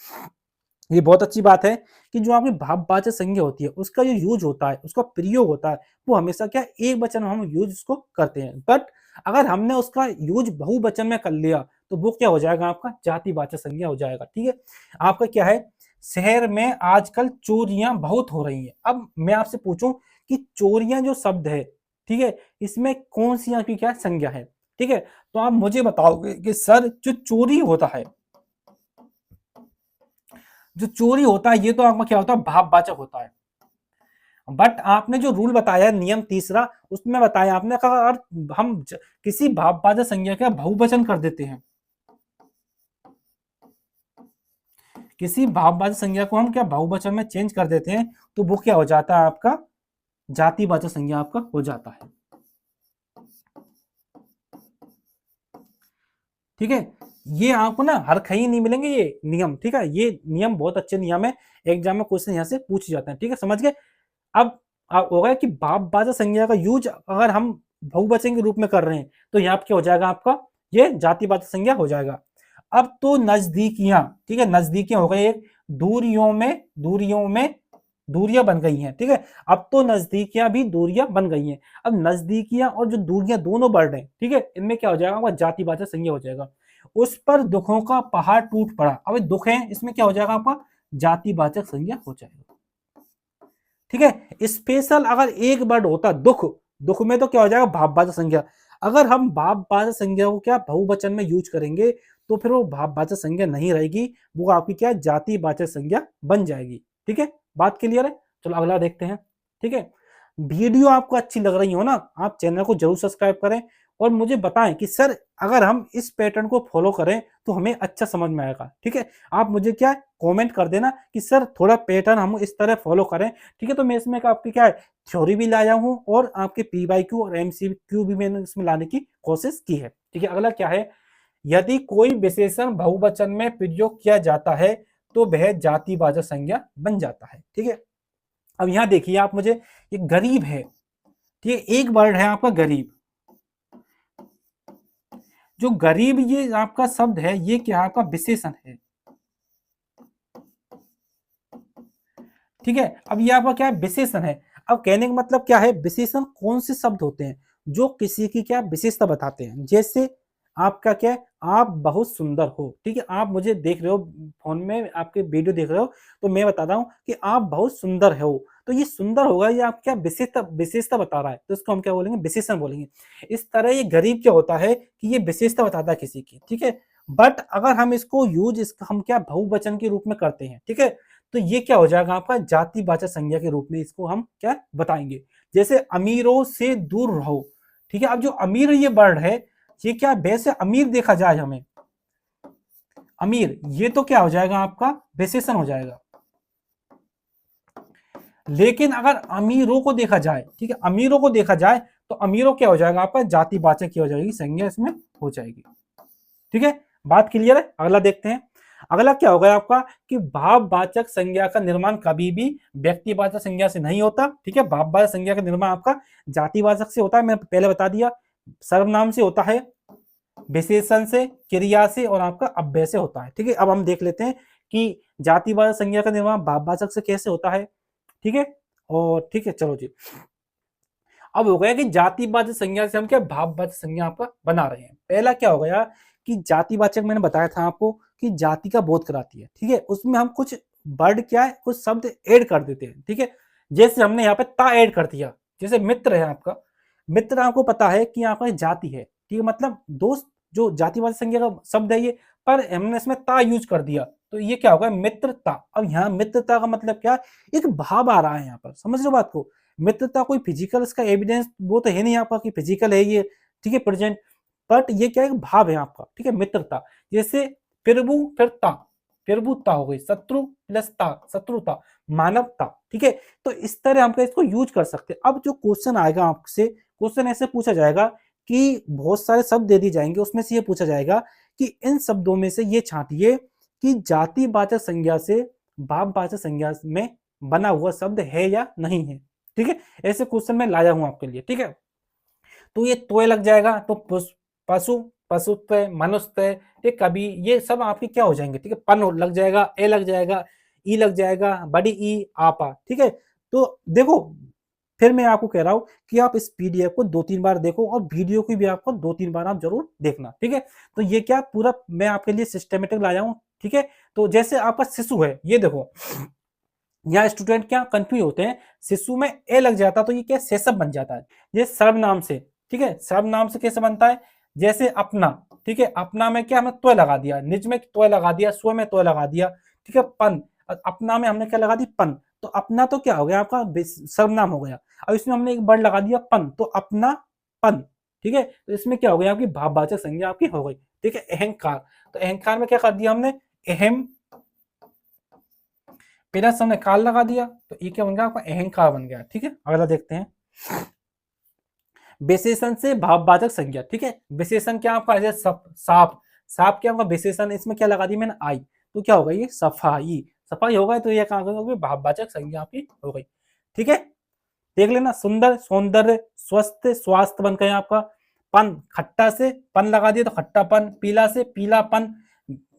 ये बहुत अच्छी बात है कि जो आपकी भाववाचक संज्ञा होती है उसका जो यूज होता है, उसका प्रयोग होता है, वो हमेशा क्या एक वचन में हम यूज उसको करते हैं। बट अगर हमने उसका यूज बहुवचन में कर लिया तो वो क्या हो जाएगा आपका जातिवाचक संज्ञा हो जाएगा। ठीक है, आपका क्या है, शहर में आजकल चोरियां बहुत हो रही हैं। अब मैं आपसे पूछूं कि चोरियां जो शब्द है, ठीक है, इसमें कौन सी आपकी क्या संज्ञा है, ठीक है। तो आप मुझे बताओगे कि सर जो चोरी होता है, जो चोरी होता है ये तो आपका क्या होता है, भाववाचक होता है। बट आपने जो रूल बताया नियम तीसरा, उसमें बताया आपने कहा अगर हम किसी भाववाचक संज्ञा का बहुवचन कर देते हैं, किसी भाववाचक संज्ञा को हम क्या बहुवचन में चेंज कर देते हैं, तो वो क्या हो जाता है आपका जातिवाचक संज्ञा आपका हो जाता है। ठीक है, ये आपको ना हर कहीं नहीं मिलेंगे ये नियम, ठीक है, ये नियम बहुत अच्छे नियम है, एग्जाम में क्वेश्चन यहाँ से पूछ जाते हैं, ठीक है, समझ गए। अब हो गया कि भाववाचक संज्ञा का यूज अगर हम बहुवचन के रूप में कर रहे हैं तो यहाँ क्या हो जाएगा आपका, ये जातिवाचक संज्ञा हो जाएगा। अब तो नजदीकियां, ठीक है, नजदीकियां हो गई, एक दूरियों में दूरियां बन गई हैं, ठीक है। अब तो नजदीकियां भी दूरियां बन गई हैं। अब नजदीकियां और जो दूरियां दोनों बढ़ रहे हैं, ठीक है, इनमें क्या हो जाएगा, वह जातिवाचक संज्ञा हो जाएगा। उस पर दुखों का पहाड़ टूट पड़ा, अब दुख है, इसमें क्या हो जाएगा आपका जातिवाचक संज्ञा हो जाएगा, ठीक है। स्पेशल अगर एक वर्ड होता दुख, दुख में तो क्या हो जाएगा भाववाचक संज्ञा। अगर हम भाववाचक संज्ञा को क्या बहुवचन में यूज करेंगे तो फिर वो भाववाचक संज्ञा नहीं रहेगी, वो आपकी क्या जातिवाचक संज्ञा बन जाएगी, ठीक है। बात क्लियर है, चलो अगला देखते हैं, ठीक है। वीडियो आपको अच्छी लग रही हो ना, आप चैनल को जरूर सब्सक्राइब करें और मुझे बताएं कि सर अगर हम इस पैटर्न को फॉलो करें तो हमें अच्छा समझ में आएगा, ठीक है। आप मुझे क्या कमेंट कर देना कि सर थोड़ा पैटर्न हम इस तरह फॉलो करें, ठीक है। तो मैं इसमें आपकी क्या है थ्योरी भी लाया हूं और आपके पीवाईक्यू और एमसीक्यू भी मैंने इसमें लाने की कोशिश की है, ठीक है। अगला क्या है, यदि कोई विशेषण बहुवचन में प्रयोग किया जाता है तो वह जातिवाचक संज्ञा बन जाता है, ठीक है। अब यहां देखिए आप मुझे, ये गरीब है, ठीक है, एक वर्ड है आपका गरीब। जो गरीब ये आपका शब्द है ये क्या आपका विशेषण है, ठीक है। अब ये आपका क्या है विशेषण है। अब कहने का मतलब क्या है, विशेषण कौन से शब्द होते हैं जो किसी की क्या विशेषता बताते हैं। जैसे आपका क्या है, आप बहुत सुंदर हो, ठीक है, आप मुझे देख रहे हो फोन में, आपके वीडियो देख रहे हो, तो मैं बता रहा हूं कि आप बहुत सुंदर हो, तो ये सुंदर होगा, ये आप क्या विशेषता विशेषता बता रहा है, तो इसको हम क्या बोलेंगे विशेषण बोलेंगे। इस तरह ये गरीब क्या होता है कि ये विशेषता बताता है किसी की, ठीक है। बट अगर हम इसको यूज इसका हम क्या बहुवचन के रूप में करते हैं, ठीक है, तो ये क्या हो जाएगा आपका जातिवाचक संज्ञा के रूप में इसको हम क्या बताएंगे। जैसे अमीरों से दूर रहो, ठीक है। अब जो अमीर ये वर्ड है ये क्या वैसे अमीर देखा जाए हमें, अमीर ये तो क्या हो जाएगा आपका विशेषण हो जाएगा। लेकिन अगर अमीरों को देखा जाए, ठीक है, अमीरों को देखा जाए तो अमीरों क्या हो जाएगा आपका जातिवाचक की हो जाएगी संज्ञा इसमें हो जाएगी, ठीक है। बात क्लियर है, अगला देखते हैं। अगला क्या होगा आपका कि भाववाचक संज्ञा का निर्माण कभी भी व्यक्तिवाचक संज्ञा से नहीं होता, ठीक है। भाववाचक संज्ञा का निर्माण आपका जातिवाचक से होता है, मैं पहले बता दिया। सर्वनाम से होता है, विशेषण से, क्रिया से और आपका अव्यय से होता है, ठीक है। अब हम देख लेते हैं कि जातिवाचक संज्ञा का निर्माण भाववाचक से कैसे होता है, ठीक है। और ठीक है चलो जी, अब हो गया कि जातिवाचक संज्ञा से हम क्या भाववाचक संज्ञा आपका बना रहे हैं। पहला क्या हो गया कि जातिवाचक मैंने बताया था आपको कि जाति का बोध कराती है, ठीक है, उसमें हम कुछ वर्ड क्या है कुछ शब्द ऐड कर देते हैं, ठीक है। जैसे हमने यहाँ पे ता ऐड कर दिया, जैसे मित्र है आपका, मित्र आपको पता है कि आपका जाति है, ठीक है, मतलब दोस्त जो जातिवाचक संज्ञा का शब्द है ये, पर हमने इसमें ता यूज कर दिया तो ये क्या होगा मित्रता। अब यहाँ मित्रता का मतलब क्या, एक भाव आ रहा है यहाँ पर, समझ लो बात को। मित्रता कोई फिजिकल इसका एविडेंस वो तो है नहीं आपका कि फिजिकल है ये, ठीक है, प्रेजेंट, बट ये क्या एक भाव है आपका, ठीक है, मित्रता। जैसे फिरबू फिरता, फिरबूता हो गई, शत्रु प्लस ता शत्रुता, मानवता, ठीक है। तो इस तरह हम इसको यूज कर सकते हैं। अब जो क्वेश्चन आएगा आपसे, क्वेश्चन ऐसे पूछा जाएगा कि बहुत सारे शब्द दे दिए जाएंगे, उसमें से ये पूछा जाएगा कि इन शब्दों में से ये छांटिए कि जातिवाचक संज्ञा से भाववाचक संज्ञा में बना हुआ शब्द है या नहीं है, ठीक है। ऐसे क्वेश्चन मैं लाया हूं आपके लिए, ठीक है। तो ये तोय लग जाएगा तो पशु, पशुत्व, मनुष्य, ये कभी ये सब आपके क्या हो जाएंगे, ठीक है। पन लग जाएगा, ए लग जाएगा, ई लग जाएगा, बड़ी ई आपा, ठीक है। तो देखो फिर मैं आपको कह रहा हूं कि आप इस पीडीएफ को 2-3 बार देखो और वीडियो की भी आपको 2-3 बार आप जरूर देखना, ठीक है। तो ये क्या पूरा मैं आपके लिए सिस्टमेटिक लाया हूं, ठीक है। तो जैसे आपका शिशु है, ये देखो यहाँ स्टूडेंट क्या कंफ्यूज होते हैं, शिशु में ए लग जाता है तो ये क्या सेसब बन जाता है, ये सर्वनाम से। ठीक है, सर्वनाम से कैसे बनता है, जैसे अपना, ठीक है, अपना में क्या हमने त्वय लगा दिया, निज में त्वय लगा दिया, स्व में त्वय लगा दिया, ठीक है, पन, अपना में हमने क्या लगा दी, पन, तो अपना तो क्या हो गया आपका सर्वनाम हो गया। अब इसमें हमने एक वर्ड लगा दिया पन, तो अपना पन, ठीक है, तो इसमें क्या हो गया आपकी भाववाचक संज्ञा आपकी हो गई। ठीक है, अहंकार, तो अहंकार में क्या कर दिया हमने, अहम, पहला हमने काल लगा दिया, तो ये क्या बन गया आपका अहंकार बन गया। ठीक है, अगला देखते हैं, विशेषण से भाववाचक संज्ञा। ठीक है, विशेषण क्या आपका, जैसे साफ, साफ क्या होगा विशेषण, इसमें क्या लगा दी मैंने आई, तो क्या होगा ये सफाई, सफाई होगा, तो ये कहां होगी भाववाचक संज्ञा आपकी हो गई। ठीक है, देख लेना, सुंदर, सौंदर्य, स्वस्थ, स्वास्थ्य बन गया आपका, पन, खट्टा से पन लगा दिया तो खट्टापन, पीला से पीलापन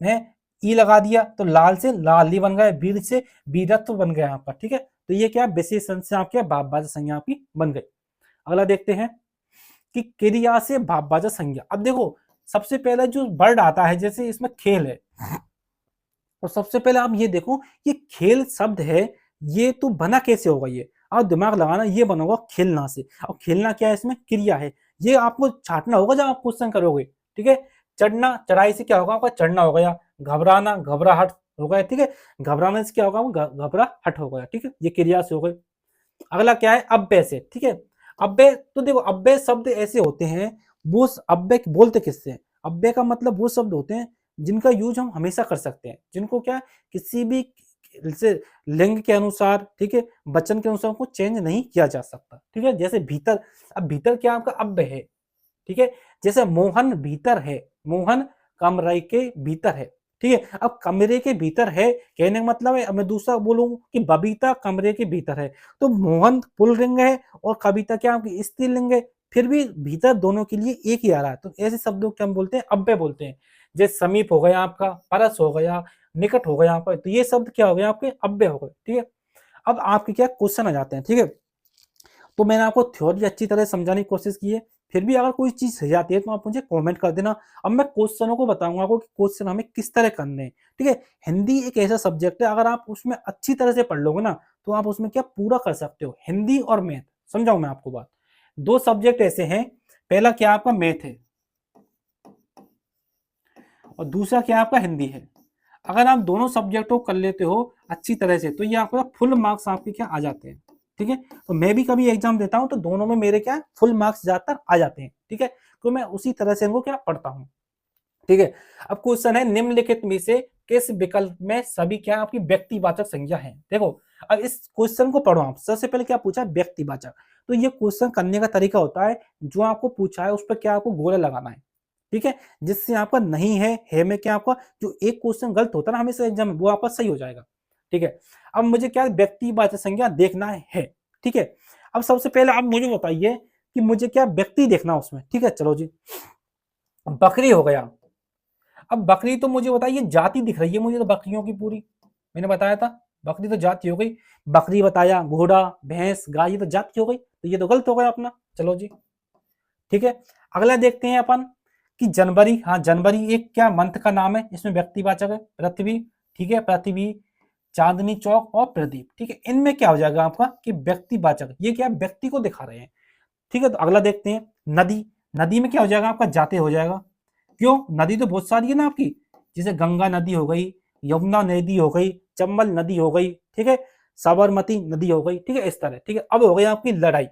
है, ई लगा दिया तो लाल से लाली बन गया, वीर से वीरत्व बन गया आपका। ठीक है, तो ये क्या विशेषण से आपके भाववाचक संज्ञा आपकी बन गई। अगला देखते हैं कि क्रिया से भाववाचक संज्ञा। अब देखो सबसे पहले जो वर्ड आता है, जैसे इसमें खेल है, तो सबसे पहले आप ये देखो, ये खेल शब्द है, ये तो बना कैसे होगा, ये आप दिमाग लगाना, ये बना होगा खेलना से, और खेलना क्या है, इसमें क्रिया है, ये आपको छाटना होगा जब आप क्वेश्चन करोगे। ठीक है, चढ़ना, चढ़ाई से क्या होगा आपका चढ़ना हो गया, घबराना, घबराहट हो गया। ठीक है, घबराने से क्या होगा, घबराहट हो गया। ठीक है, ये क्रिया से हो गई। अगला क्या है, अव्यय से। ठीक है, अव्यय, तो देखो अव्यय शब्द ऐसे होते हैं, वो अव्यय बोलते किससे हैं? अव्यय का मतलब वो शब्द होते हैं जिनका यूज हम हमेशा कर सकते हैं, जिनको क्या किसी भी से लिंग के अनुसार, ठीक है, वचन के अनुसार को चेंज नहीं किया जा सकता। ठीक है, जैसे भीतर, अब भीतर क्या आपका अव्यय है। ठीक है, जैसे मोहन भीतर है, मोहन कमरे के भीतर है। ठीक है, अब कमरे के भीतर है कहने का मतलब है, अब मैं दूसरा बोलूं कि बबीता कमरे के भीतर है, तो मोहन पुल्लिंग है और कविता क्या आपकी स्त्रीलिंग है, फिर भी भीतर दोनों के लिए एक ही आ रहा है, तो ऐसे शब्दों को हम बोलते हैं अव्यय बोलते हैं। जैसे समीप हो गया आपका, परस हो गया, निकट हो गया आपका, तो ये शब्द क्या हो गया आपके अव्यय हो गए। ठीक है, अब आपके क्या क्वेश्चन आ जाते हैं। ठीक है, तो मैंने आपको थ्योरी अच्छी तरह समझाने की कोशिश की है, फिर भी अगर कोई चीज सही आती है तो आप मुझे कमेंट कर देना। अब मैं क्वेश्चनों को बताऊंगा आपको कि क्वेश्चन हमें किस तरह करने हैं। ठीक है, हिंदी एक ऐसा सब्जेक्ट है, अगर आप उसमें अच्छी तरह से पढ़ लोगे ना, तो आप उसमें क्या पूरा कर सकते हो, हिंदी और मैथ। समझाऊं मैं आपको बात, दो सब्जेक्ट ऐसे हैं, पहला क्या आपका मैथ है और दूसरा क्या आपका हिंदी है। अगर आप दोनों सब्जेक्ट को कर लेते हो अच्छी तरह से, तो ये आपका फुल मार्क्स आपके क्या आ जाते हैं। ठीक है, तो मैं भी कभी एग्जाम देता हूं तो दोनों में मेरे क्या फुल मार्क्स ज्यादातर आ जाते हैं। ठीक है, तो मैं उसी तरह से इनको क्या पढ़ता हूं। ठीक है, अब क्वेश्चन है, निम्नलिखित में से किस विकल्प में सभी क्या आपकी व्यक्तिवाचक संज्ञा है। देखो, अब इस क्वेश्चन को पढ़ो आप, सबसे पहले क्या पूछा है, व्यक्तिवाचक। तो ये क्वेश्चन करने का तरीका होता है, जो आपको पूछा है उस पर क्या आपको गोला लगाना है। ठीक है, जिससे आपका नहीं है में क्या आपका जो एक क्वेश्चन गलत होता है ना हमेशा एग्जाम में, वो आपका सही हो जाएगा। ठीक है, अब मुझे क्या व्यक्तिवाचक संज्ञा देखना है। ठीक है, अब सबसे पहले आप मुझे बताइए कि मुझे क्या व्यक्ति देखना उसमें। ठीक है, चलो जी, बकरी हो गया। अब बकरी तो मुझे बताइए जाति दिख रही है मुझे तो बकरियों की पूरी, मैंने बताया था बकरी तो जाति हो गई। बकरी बताया, घोड़ा, भैंस, गाय, ये तो जाति हो गई, तो ये तो गलत हो गया अपना। चलो जी, ठीक है, अगला देखते हैं अपन कि जनवरी। हाँ, जनवरी एक क्या मंथ का नाम है, इसमें व्यक्तिवाचक है, पृथ्वी। ठीक है, पृथ्वी, चांदनी चौक और प्रदीप। ठीक है, इनमें क्या हो जाएगा आपका कि व्यक्तिवाचक, ये क्या व्यक्ति को दिखा रहे हैं। ठीक है, तो अगला देखते हैं नदी। नदी में क्या हो जाएगा आपका जाते हो जाएगा। क्यों, नदी तो बहुत सारी है ना आपकी, जैसे गंगा नदी हो गई, यमुना नदी हो गई, चंबल नदी हो गई। ठीक है, साबरमती नदी हो गई। ठीक है, इस तरह। ठीक है, अब हो गई आपकी लड़ाई।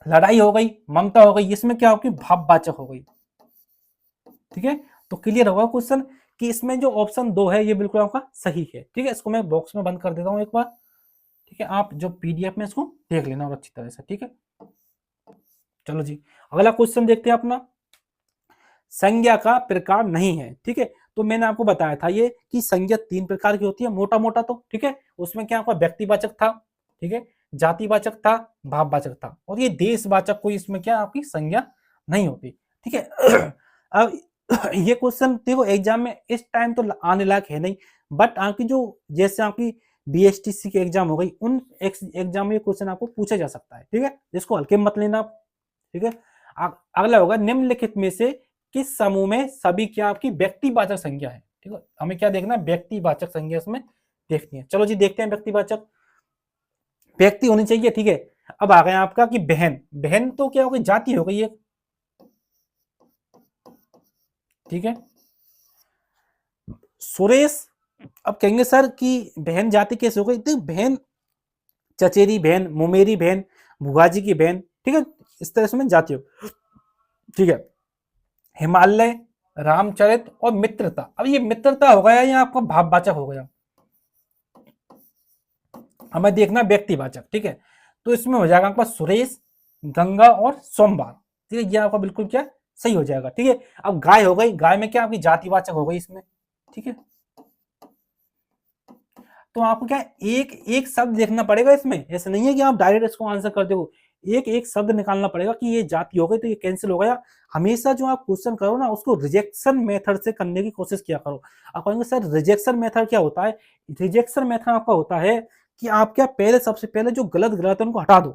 लड़ाई हो गई, ममता हो गई, इसमें क्या होगी भाववाचक हो गई। ठीक है, तो क्लियर होगा क्वेश्चन कि इसमें जो ऑप्शन दो है ये बिल्कुल आपका सही है। ठीक है, इसको मैं बॉक्स में बंद कर देता हूं एक बार। ठीक है, आप जो पीडीएफ में इसको देख लेना और अच्छी तरह से। ठीक है, चलो जी, अगला क्वेश्चन देखते हैं अपना, संज्ञा का प्रकार नहीं है। ठीक है, तो मैंने आपको बताया था ये कि संज्ञा तीन प्रकार की होती है मोटा मोटा तो। ठीक है, उसमें क्या आपका व्यक्तिवाचक था, ठीक है, जातिवाचक था, भाववाचक था, और ये देशवाचक कोई इसमें क्या आपकी संज्ञा नहीं होती। ठीक है, अब ये क्वेश्चन देखो एग्जाम में इस टाइम तो आने लायक है नहीं, बट आपकी जो जैसे आपकी बीएसटीसी की एग्जाम हो गई, उन एग्जाम में ये क्वेश्चन आपको पूछा जा सकता है। ठीक है, इसको हल्के में मत लेना आप। ठीक है, अगला होगा, निम्नलिखित में से किस समूह में सभी क्या आपकी व्यक्तिवाचक संज्ञा है। ठीक है, हमें क्या देखना है, व्यक्तिवाचक संज्ञा इसमें देखनी है। चलो जी देखते हैं व्यक्तिवाचक। व्यक्ति होनी चाहिए, ठीक है। अब आ गया आपका कि बहन। बहन तो क्या हो गई, जाति हो गई है, ठीक है। सुरेश, अब कहेंगे सर कि बहन जाति कैसे हो गई, तो बहन चचेरी बहन, मुमेरी बहन, भुगाजी की बहन, ठीक है, इस तरह से मैं जाति हो, ठीक है। हिमालय, रामचरित और मित्रता। अब ये मित्रता हो गया या आपका भाववाचक हो गया, हमें देखना व्यक्तिवाचक, ठीक है। तो इसमें हो जाएगा आपका सुरेश, गंगा और सोमवार, ठीक है। ये आपका बिल्कुल क्या सही हो जाएगा, ठीक है। अब गाय हो गई, गाय में क्या आपकी जातिवाचक हो गई इसमें, ठीक है। तो आपको क्या एक एक शब्द देखना पड़ेगा इसमें, ऐसा नहीं है कि आप डायरेक्ट इसको आंसर कर दो, एक एक शब्द निकालना पड़ेगा कि ये जाति हो गई तो ये कैंसिल हो गया। हमेशा जो आप क्वेश्चन करो ना उसको रिजेक्शन मेथड से करने की कोशिश किया करो। आप कहेंगे सर रिजेक्शन मेथड क्या होता है, रिजेक्शन मेथड आपका होता है कि आप क्या पहले सबसे पहले जो गलत गलत है उनको हटा दो,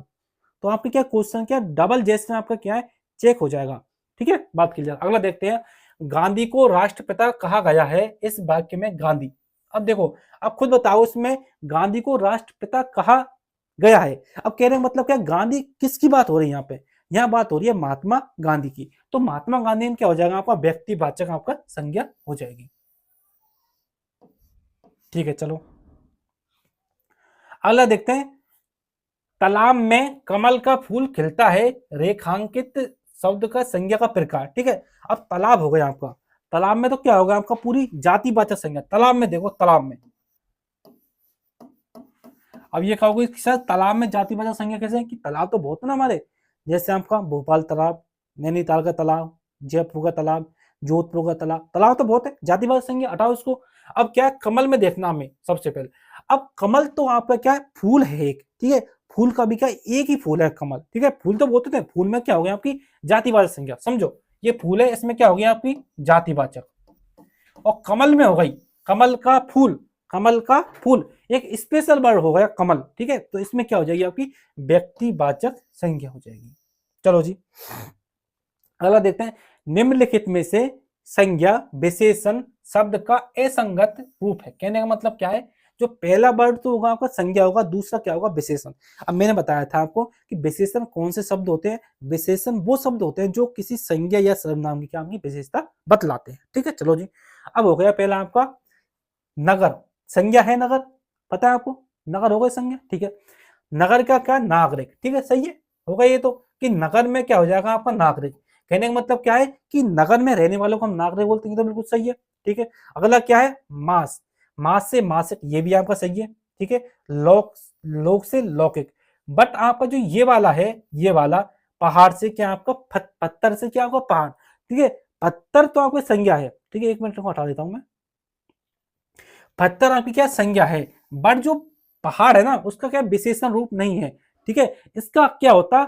तो आपके क्या क्वेश्चन क्या डबल जेस में आपका क्या है चेक हो जाएगा, ठीक है। बात क्लियर। अगला देखते हैं, गांधी को राष्ट्रपिता कहा गया है, इस वाक्य में गांधी। अब देखो, अब खुद बताओ इसमें गांधी को राष्ट्रपिता कहा गया है, अब कह रहे हैं मतलब क्या गांधी किसकी बात हो रही है यहाँ पे, यहाँ बात हो रही है महात्मा गांधी की, तो महात्मा गांधी में क्या हो जाएगा आपका व्यक्तिवाचक आपका संज्ञा हो जाएगी, ठीक है। चलो अगला देखते हैं, तालाब में कमल का फूल खिलता है, रेखांकित शब्द का संज्ञा का प्रकार, ठीक है। अब तालाब हो गया आपका, तालाब में तो क्या होगा आपका पूरी जातिवाचक संज्ञा, तालाब में देखो, तालाब में, अब ये कहोगे कि सर तालाब में जातिवाचक संज्ञा कैसे है, कि तालाब तो बहुत है ना हमारे, जैसे आपका भोपाल तालाब, नैनीताल का तालाब, जयपुर का तालाब, जोधपुर का तालाब, तालाब तो बहुत है, जातिवाचक संज्ञा हटाओ इसको। अब क्या है, कमल में देखना हमें सबसे पहले। अब कमल तो आपका क्या है, फूल है एक, ठीक है। फूल का भी क्या एक ही फूल है कमल, ठीक है। फूल तो बहुत होते हैं, फूल में क्या हो गया आपकी जातिवाचक संज्ञा, समझो ये फूल है, इसमें क्या हो गया आपकी जातिवाचक। और कमल में हो गई, कमल का फूल, कमल का फूल एक स्पेशल वर्ड हो गया कमल, ठीक है। तो इसमें क्या हो जाएगी आपकी व्यक्तिवाचक संज्ञा हो जाएगी। चलो जी अगला देखते हैं, निम्नलिखित में से संज्ञा विशेषण शब्द का असंगत रूप है, कहने का मतलब क्या है, जो पहला वर्ड तो होगा आपका संज्ञा होगा, दूसरा क्या होगा विशेषण। अब मैंने बताया था आपको कि विशेषण कौन से शब्द होते हैं, विशेषण वो शब्द होते हैं जो किसी संज्ञा या सर्वनाम की क्या की विशेषता बतलाते हैं, ठीक है। चलो जी अब हो गया पहला आपका नगर, संज्ञा है नगर, पता है आपको, नगर हो गया संज्ञा, ठीक है। नगर का क्या नागरिक, ठीक है, सही है, होगा ये तो, कि नगर में क्या हो जाएगा आपका नागरिक, कहने का मतलब क्या है कि नगर में रहने वालों को हम नागरिक बोलते हैं, तो बिल्कुल सही है, ठीक है। अगला क्या है मास, मास से मासिक, ये भी आपका सही है, ठीक है। लोक, लोक से लौकिक, बट आपका जो ये वाला है, ये वाला पहाड़ से क्या आपका पत्थर से क्या आपका पहाड़, ठीक है। पत्थर तो आपकी संज्ञा है, ठीक है, एक मिनट को हटा देता हूं मैं, पत्थर आपकी क्या संज्ञा है, बट जो पहाड़ है ना उसका क्या विशेषण रूप नहीं है, ठीक है। इसका क्या होता,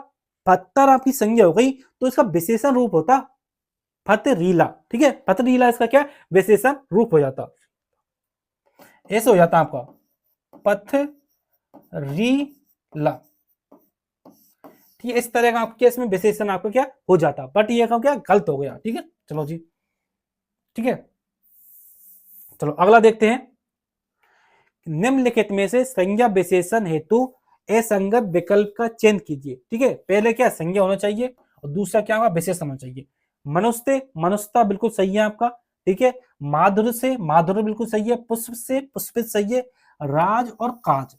पत्थर आपकी संज्ञा हो गई तो इसका विशेषण रूप होता पथरीला, ठीक है, पथरीला इसका क्या विशेषण रूप हो जाता, ऐसे हो जाता आपका पथरीला, ठीक है। इस तरह का आपके इसमें विशेषण आपका क्या हो जाता, बट ये क्या गलत हो गया, ठीक है। चलो जी ठीक है, चलो अगला देखते हैं, निम्नलिखित में से संज्ञा विशेषण हेतु असंगत विकल्प का चयन कीजिए, ठीक है। पहले क्या संज्ञा होना चाहिए और दूसरा क्या होगा विशेषण होना चाहिए। मनुष्य, मनुष्यता बिल्कुल सही है आपका, ठीक है। माधुर्य से, माधुर्य बिल्कुल सही है। पुष्प से, पुष्पित सही है। राज और काज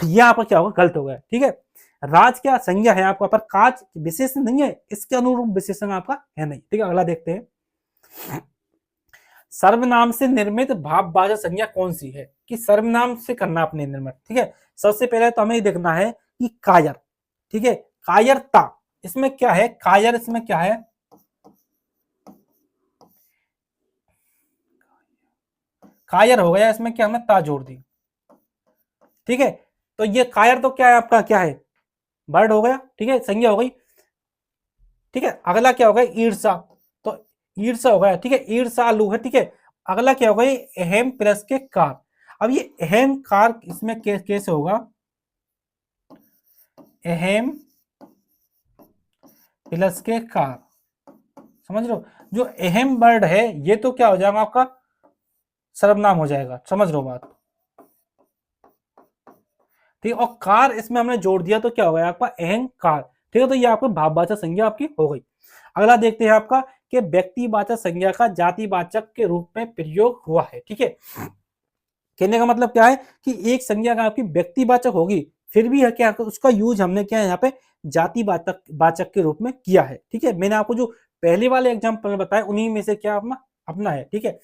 यह आपका क्या होगा गलत हो गया, ठीक है। राज क्या संज्ञा है आपका, पर काज विशेषण नहीं है, इसके अनुरूप विशेषण आपका है नहीं, ठीक है। अगला देखते हैं, सर्वनाम से निर्मित भाववाचक संज्ञा कौन सी है, कि सर्वनाम से करना अपने निर्मित, ठीक है। सबसे पहले तो हमें देखना है कि कायर, ठीक है, कायरता, इसमें क्या है कायर, इसमें क्या है, कायर हो गया, इसमें क्या हमने ता जोड़ दी, ठीक है। तो ये कायर तो क्या है आपका, क्या है वर्ड हो गया, ठीक है, संज्ञा हो गई, ठीक है। अगला क्या हो गया ईर्षा, तो ईर्षा हो गया, ठीक है, ईर्षालु है, ठीक है। अगला क्या होगा अहम प्लस के कार, अब ये अहम कार इसमें कैसे होगा, अहम प्लस के कार, समझ लो जो अहम वर्ड है ये तो क्या हो जाएगा आपका सर्वनाम हो जाएगा, समझ लो बात। ठीक है, और कार इसमें हमने जोड़ दिया तो क्या हो गया आपका अहंकार। ठीक है, तो ये आपको भाववाचक संज्ञा आपकी हो गई। अगला देखते हैं आपका कि व्यक्तिवाचक संज्ञा का जातिवाचक के रूप में प्रयोग हुआ है। ठीक है, कहने का मतलब क्या है कि एक संज्ञा का आपकी व्यक्तिवाचक होगी, फिर भी है क्या उसका यूज हमने क्या है यहाँ पे जातिवाचक वाचक के रूप में किया है। ठीक है, मैंने आपको जो पहले वाले एग्जाम्पल बताया उन्हीं में से क्या अपना अपना है। ठीक है,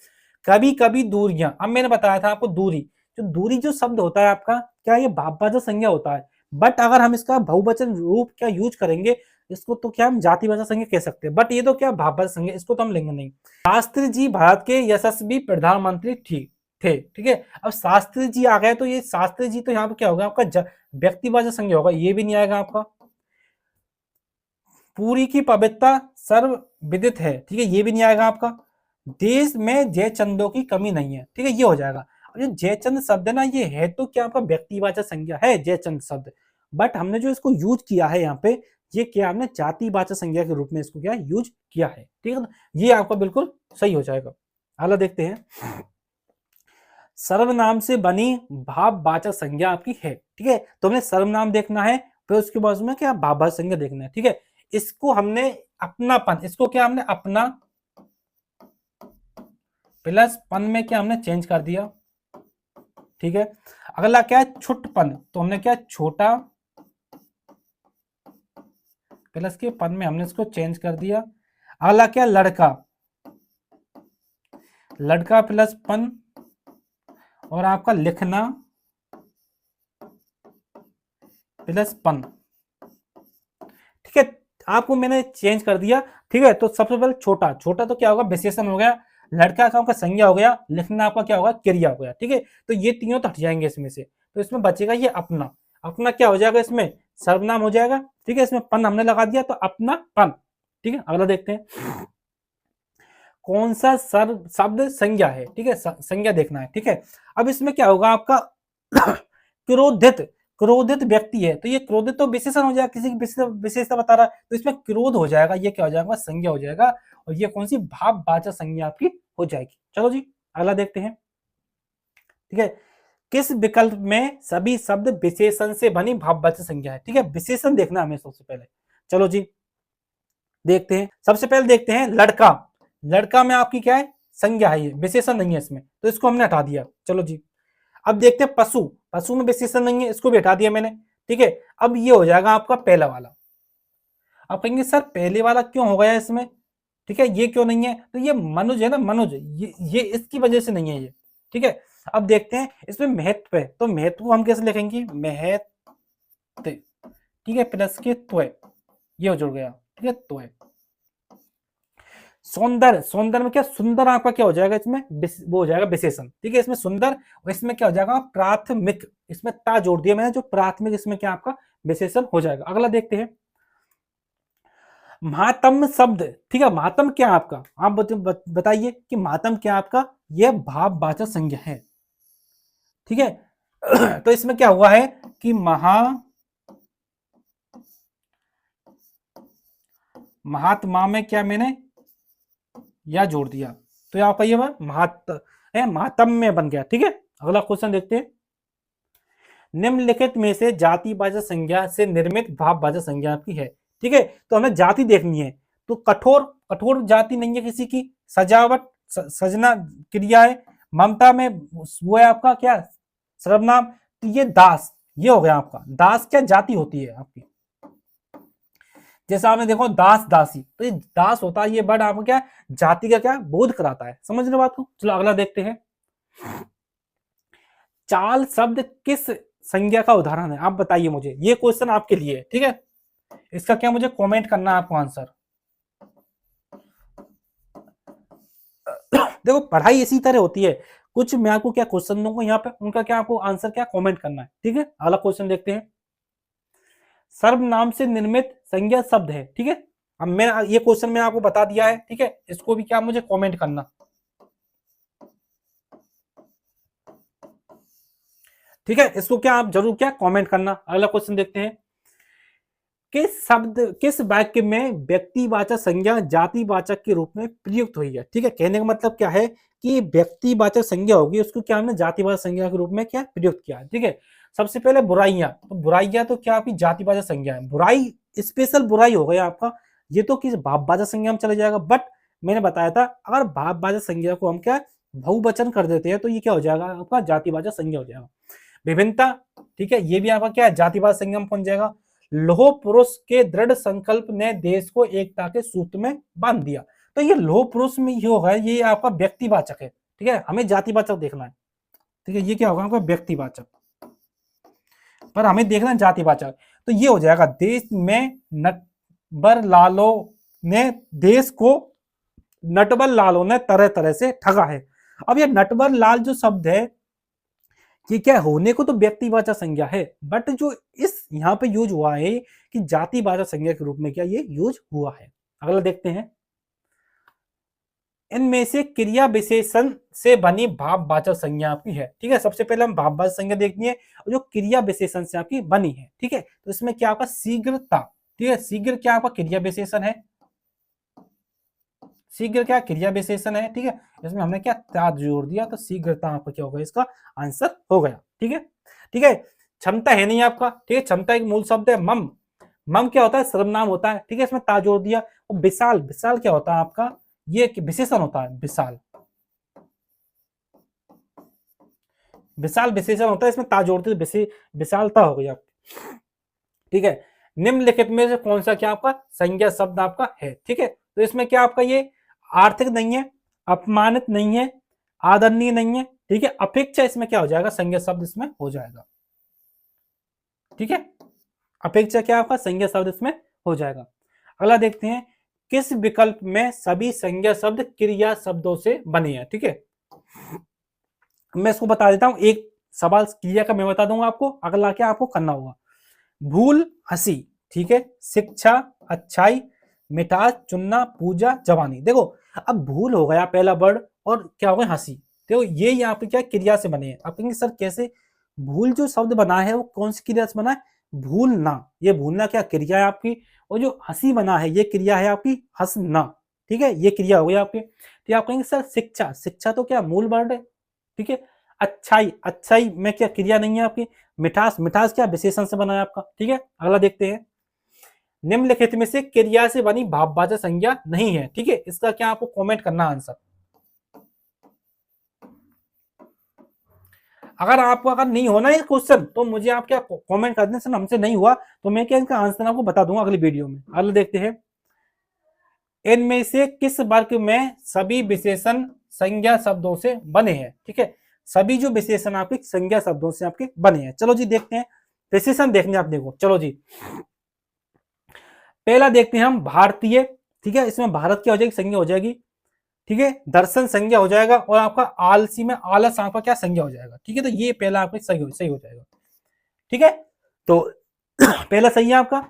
कभी कभी दूरियां, अब मैंने बताया था आपको दूरी, जो दूरी जो शब्द होता है आपका क्या ये भाववाचक संज्ञा होता है, बट अगर हम इसका बहुवचन रूप क्या यूज करेंगे इसको तो क्या हम जातिवाचक संज्ञा कह सकते हैं, बट ये तो क्या भाववाचक संज्ञा, इसको तो हम लेंगे नहीं। शास्त्री जी भारत के यशस्वी प्रधानमंत्री थे। ठीक है, अब शास्त्री जी आ गए तो ये शास्त्री जी तो यहाँ पे क्या होगा आपका व्यक्तिवाचक संज्ञा होगा, ये भी नहीं आएगा आपका। पूरी की पवित्रता सर्व विदित है, ठीक है, ये भी नहीं आएगा आपका। देश में जयचंदों की कमी नहीं है, ठीक है, ये हो जाएगा। अब ये जयचंद शब्द है ना, ये है तो क्या आपका व्यक्तिवाचक संज्ञा है जयचंद शब्द, बट हमने जो इसको यूज किया है यहाँ पे ये क्या हमने जातिवाचक संज्ञा के रूप में इसको क्या यूज किया है। ठीक है ना, ये आपका बिल्कुल सही हो जाएगा। अगला देखते हैं, सर्वनाम से बनी भाववाचक संज्ञा आपकी है। ठीक है, तो हमने सर्वनाम देखना है, फिर उसके बाद में क्या भाववाचक संज्ञा देखना है। ठीक है, इसको हमने अपनापन, इसको क्या हमने अपना प्लस पन में क्या हमने चेंज कर दिया। ठीक है, अगला क्या है छुटपन, तो हमने क्या छोटा प्लस के पन में हमने इसको चेंज कर दिया। अगला क्या लड़का, लड़का प्लस पन और आपका लिखना प्लस पन। ठीक है, आपको मैंने चेंज कर दिया। ठीक है, तो सबसे पहले छोटा, छोटा तो क्या होगा विशेषण हो गया, लड़का का आपका संज्ञा हो गया, लिखना आपका क्या होगा क्रिया हो गया। ठीक है, तो ये तीनों तो हट जाएंगे इसमें से, तो इसमें बचेगा ये अपना, अपना क्या हो जाएगा इसमें सर्वनाम हो जाएगा। ठीक है, इसमें पन हमने लगा दिया तो अपना पन। ठीक है, अगला देखते हैं, कौन सा सर्व शब्द संज्ञा है। ठीक है, संज्ञा देखना है। ठीक है, अब इसमें क्या होगा आपका क्रोधित, क्रोधित व्यक्ति है तो ये क्रोधित तो विशेषण हो जाएगा, किसी की विशेषता बता रहा है तो इसमें क्रोध हो जाएगा, ये क्या हो जाएगा संज्ञा हो जाएगा, और ये कौन सी भाववाचक संज्ञा आपकी हो जाएगी। चलो जी अगला देखते हैं। ठीक है, किस विकल्प में सभी शब्द विशेषण से बनी भाववाचक संज्ञा है। ठीक है, विशेषण देखना हमें सबसे पहले। चलो जी देखते हैं, सबसे पहले देखते हैं लड़का, लड़का में आपकी क्या है संज्ञा है, ये विशेषण नहीं है इसमें, तो इसको हमने हटा दिया। चलो जी अब देखते हैं पशु, पशु में विशेषण नहीं है, इसको भी हटा दिया मैंने। ठीक है, अब ये हो जाएगा आपका पहला वाला। आप कहेंगे सर पहले वाला क्यों हो गया इसमें, ठीक है, ये क्यों नहीं है, तो ये मनुज है ना, मनुज, ये इसकी वजह से नहीं है ये। ठीक है, अब देखते हैं इसमें महत्व है, तो महत्व को हम कैसे लिखेंगे महत्व। ठीक है, प्लस के त्वय, ये हो जुड़ गया। ठीक है, त्वय। सौंदर्य, सौंदर्य में क्या सुंदर आपका क्या हो जाएगा इसमें वो हो जाएगा विशेषण। ठीक है, इसमें सुंदर, और इसमें क्या हो जाएगा प्राथमिक, इसमें ता जोड़ दिया मैंने, जो प्राथमिक इसमें क्या आपका विशेषण हो जाएगा। अगला देखते हैं महात्म शब्द। ठीक है, महात्म क्या आपका, आप बताइए कि महात्म क्या आपका, यह भाववाचक संज्ञा है। ठीक है, तो इसमें क्या हुआ है कि महात्मा में क्या मैंने या जोड़ दिया, तो आपका ये महात्म में बन गया। ठीक है, अगला क्वेश्चन देखते हैं, निम्नलिखित में से जातिवाचक संज्ञा से निर्मित भाववाचक संज्ञा आपकी है। ठीक है, तो हमें जाति देखनी है, तो कठोर, कठोर जाति नहीं है किसी की, सजावट सजना क्रिया है, ममता में वो है आपका क्या सर्वनाम, तो ये दास, ये हो गया आपका दास क्या जाति होती है आपकी, जैसा आपने देखो दास दासी, तो ये दास होता है, ये वर्ड आपको क्या जाति का क्या बोध कराता है, समझ रहे बात को। चलो अगला देखते हैं, चाल शब्द किस संज्ञा का उदाहरण है, आप बताइए मुझे, ये क्वेश्चन आपके लिए। ठीक है, इसका क्या मुझे कमेंट करना है आपको आंसर। देखो पढ़ाई इसी तरह होती है, कुछ मैं आपको क्या क्वेश्चन दूंगा यहाँ पे, उनका क्या आपको आंसर क्या कमेंट करना है। ठीक है, अगला क्वेश्चन देखते हैं, सर्वनाम से निर्मित संज्ञा शब्द है। ठीक है, अब मैं ये क्वेश्चन मैंने आपको बता दिया है। ठीक है, इसको भी क्या मुझे कमेंट करना। ठीक है, इसको क्या आप जरूर क्या कमेंट करना। अगला क्वेश्चन देखते हैं, किस शब्द किस वाक्य में व्यक्तिवाचक संज्ञा जातिवाचक के रूप में प्रयुक्त हुई है। ठीक है, कहने का मतलब क्या है कि व्यक्तिवाचक संज्ञा होगी उसको क्या हमने जातिवाचक संज्ञा के रूप में क्या प्रयुक्त किया। ठीक है, सबसे पहले बुराइयां, तो बुराइयां तो क्या आपकी जातिवाचक संज्ञा है, बुराई स्पेशल बुराई हो गया आपका, ये तो किस भाववाचक संज्ञा में चला जाएगा। बट मैंने बताया था अगर भाववाचक संज्ञा को हम क्या बहुवचन कर देते हैं तो ये क्या हो जाएगा आपका जातिवाचक संज्ञा हो जाएगा। विभिन्नता, ठीक है, ये भी आपका क्या है जातिवाचक संज्ञा में पहुंच जाएगा। लौह पुरुष के दृढ़ संकल्प ने देश को एकता के सूत्र में बांध दिया, तो ये लौह पुरुष में ये होगा, ये आपका व्यक्तिवाचक है। ठीक है, हमें जातिवाचक देखना है। ठीक है, ये क्या होगा आपका व्यक्तिवाचक, पर हमें देखना है जातिवाचक, तो ये हो जाएगा देश में नटवर लालों ने देश को नटवर लालों ने तरह तरह से ठगा है। अब ये नटवर लाल जो शब्द है ये क्या होने को तो व्यक्तिवाचक संज्ञा है, बट जो इस यहाँ पे यूज हुआ है कि जातिवाचक संज्ञा के रूप में क्या ये यूज हुआ है। अगला देखते हैं, इनमें से क्रिया विशेषण से बनी भाववाचक संज्ञा आपकी है। ठीक है, सबसे पहले हम भाववाचक संज्ञा देखनी है और जो क्रिया विशेषण से आपकी बनी है। ठीक है, तो इसमें क्या आपका शीघ्रता, ठीक है, शीघ्र क्या आपका क्रिया विशेषण है, शीघ्र क्या क्रिया विशेषण है। ठीक है, इसमें हमने क्या ता जोड़ दिया तो शीघ्रता आपका क्या होगा इसका आंसर हो गया। ठीक है, ठीक है, क्षमता है नहीं आपका। ठीक है, क्षमता एक मूल शब्द है। मम, मम क्या होता है सर्वनाम होता है। ठीक है, इसमें ता जोड़ दिया। और विशाल, विशाल क्या होता है आपका ये विशेषण होता है, विशाल, विशाल विशेषण होता है, इसमें ता जोड़ते विशालता हो गई आपकी। ठीक है, निम्नलिखित में से कौन सा क्या आपका संज्ञा शब्द आपका है। ठीक है, तो इसमें क्या आपका ये आर्थिक नहीं है, अपमानित नहीं है, आदरणीय नहीं है। ठीक है, अपेक्षा इसमें क्या हो जाएगा संज्ञा शब्द इसमें हो जाएगा। ठीक है, अपेक्षा क्या आपका संज्ञा शब्द इसमें हो जाएगा। अगला देखते हैं, किस विकल्प में सभी संज्ञा शब्द क्रिया शब्दों से बने हैं। ठीक है, मैं इसको बता देता हूं, एक सवाल क्रिया का मैं बता दूंगा आपको, अगला क्या आपको करना होगा। भूल, हंसी, ठीक है, शिक्षा, अच्छाई, मिठास, चुनना, पूजा, जवानी। देखो अब भूल हो गया पहला वर्ड और क्या हो गया हंसी, देखो ये यहाँ पे क्या क्रिया से बने हैं। आप कहेंगे सर कैसे, भूल जो शब्द बना है वो कौन सी क्रिया से बना है, भूलना, ये भूलना क्या क्रिया है आपकी, और जो हंसी बना है ये क्रिया है आपकी हंसना। ठीक है, ये क्रिया हो गई आपकी। तो आप कहेंगे सर शिक्षा, शिक्षा तो क्या मूल वर्ड है। ठीक है, अच्छाई, अच्छाई में क्या क्रिया नहीं है आपकी, मिठास, मिठास क्या विशेषण से बना है आपका। ठीक है, अगला देखते हैं, निम्नलिखित में से क्रिया से बनी भाववाचक संज्ञा नहीं है। ठीक है, इसका क्या आपको कमेंट करना आंसर। अगर आपको अगर नहीं होना है क्वेश्चन तो मुझे आप क्या कमेंट कर दें, सर हमसे नहीं हुआ तो मैं क्या इनका आंसर आपको बता दूंगा अगली वीडियो में। अगला देखते हैं, इनमें से किस वर्ग में सभी विशेषण संज्ञा शब्दों से बने हैं। ठीक है, सभी जो विशेषण आपके संज्ञा शब्दों से आपके बने हैं। चलो जी देखते हैं, विशेषण देखने आप देखो। चलो जी, पहला देखते हैं हम भारतीय। ठीक है, इसमें भारत क्या हो जाएगी संज्ञा हो जाएगी। ठीक है, दर्शन संज्ञा हो जाएगा और आपका आलसी में आलस आपका क्या संज्ञा हो जाएगा। ठीक है, तो ये पहला आपका सही हो जाएगा। ठीक है, तो पहला सही है आपका।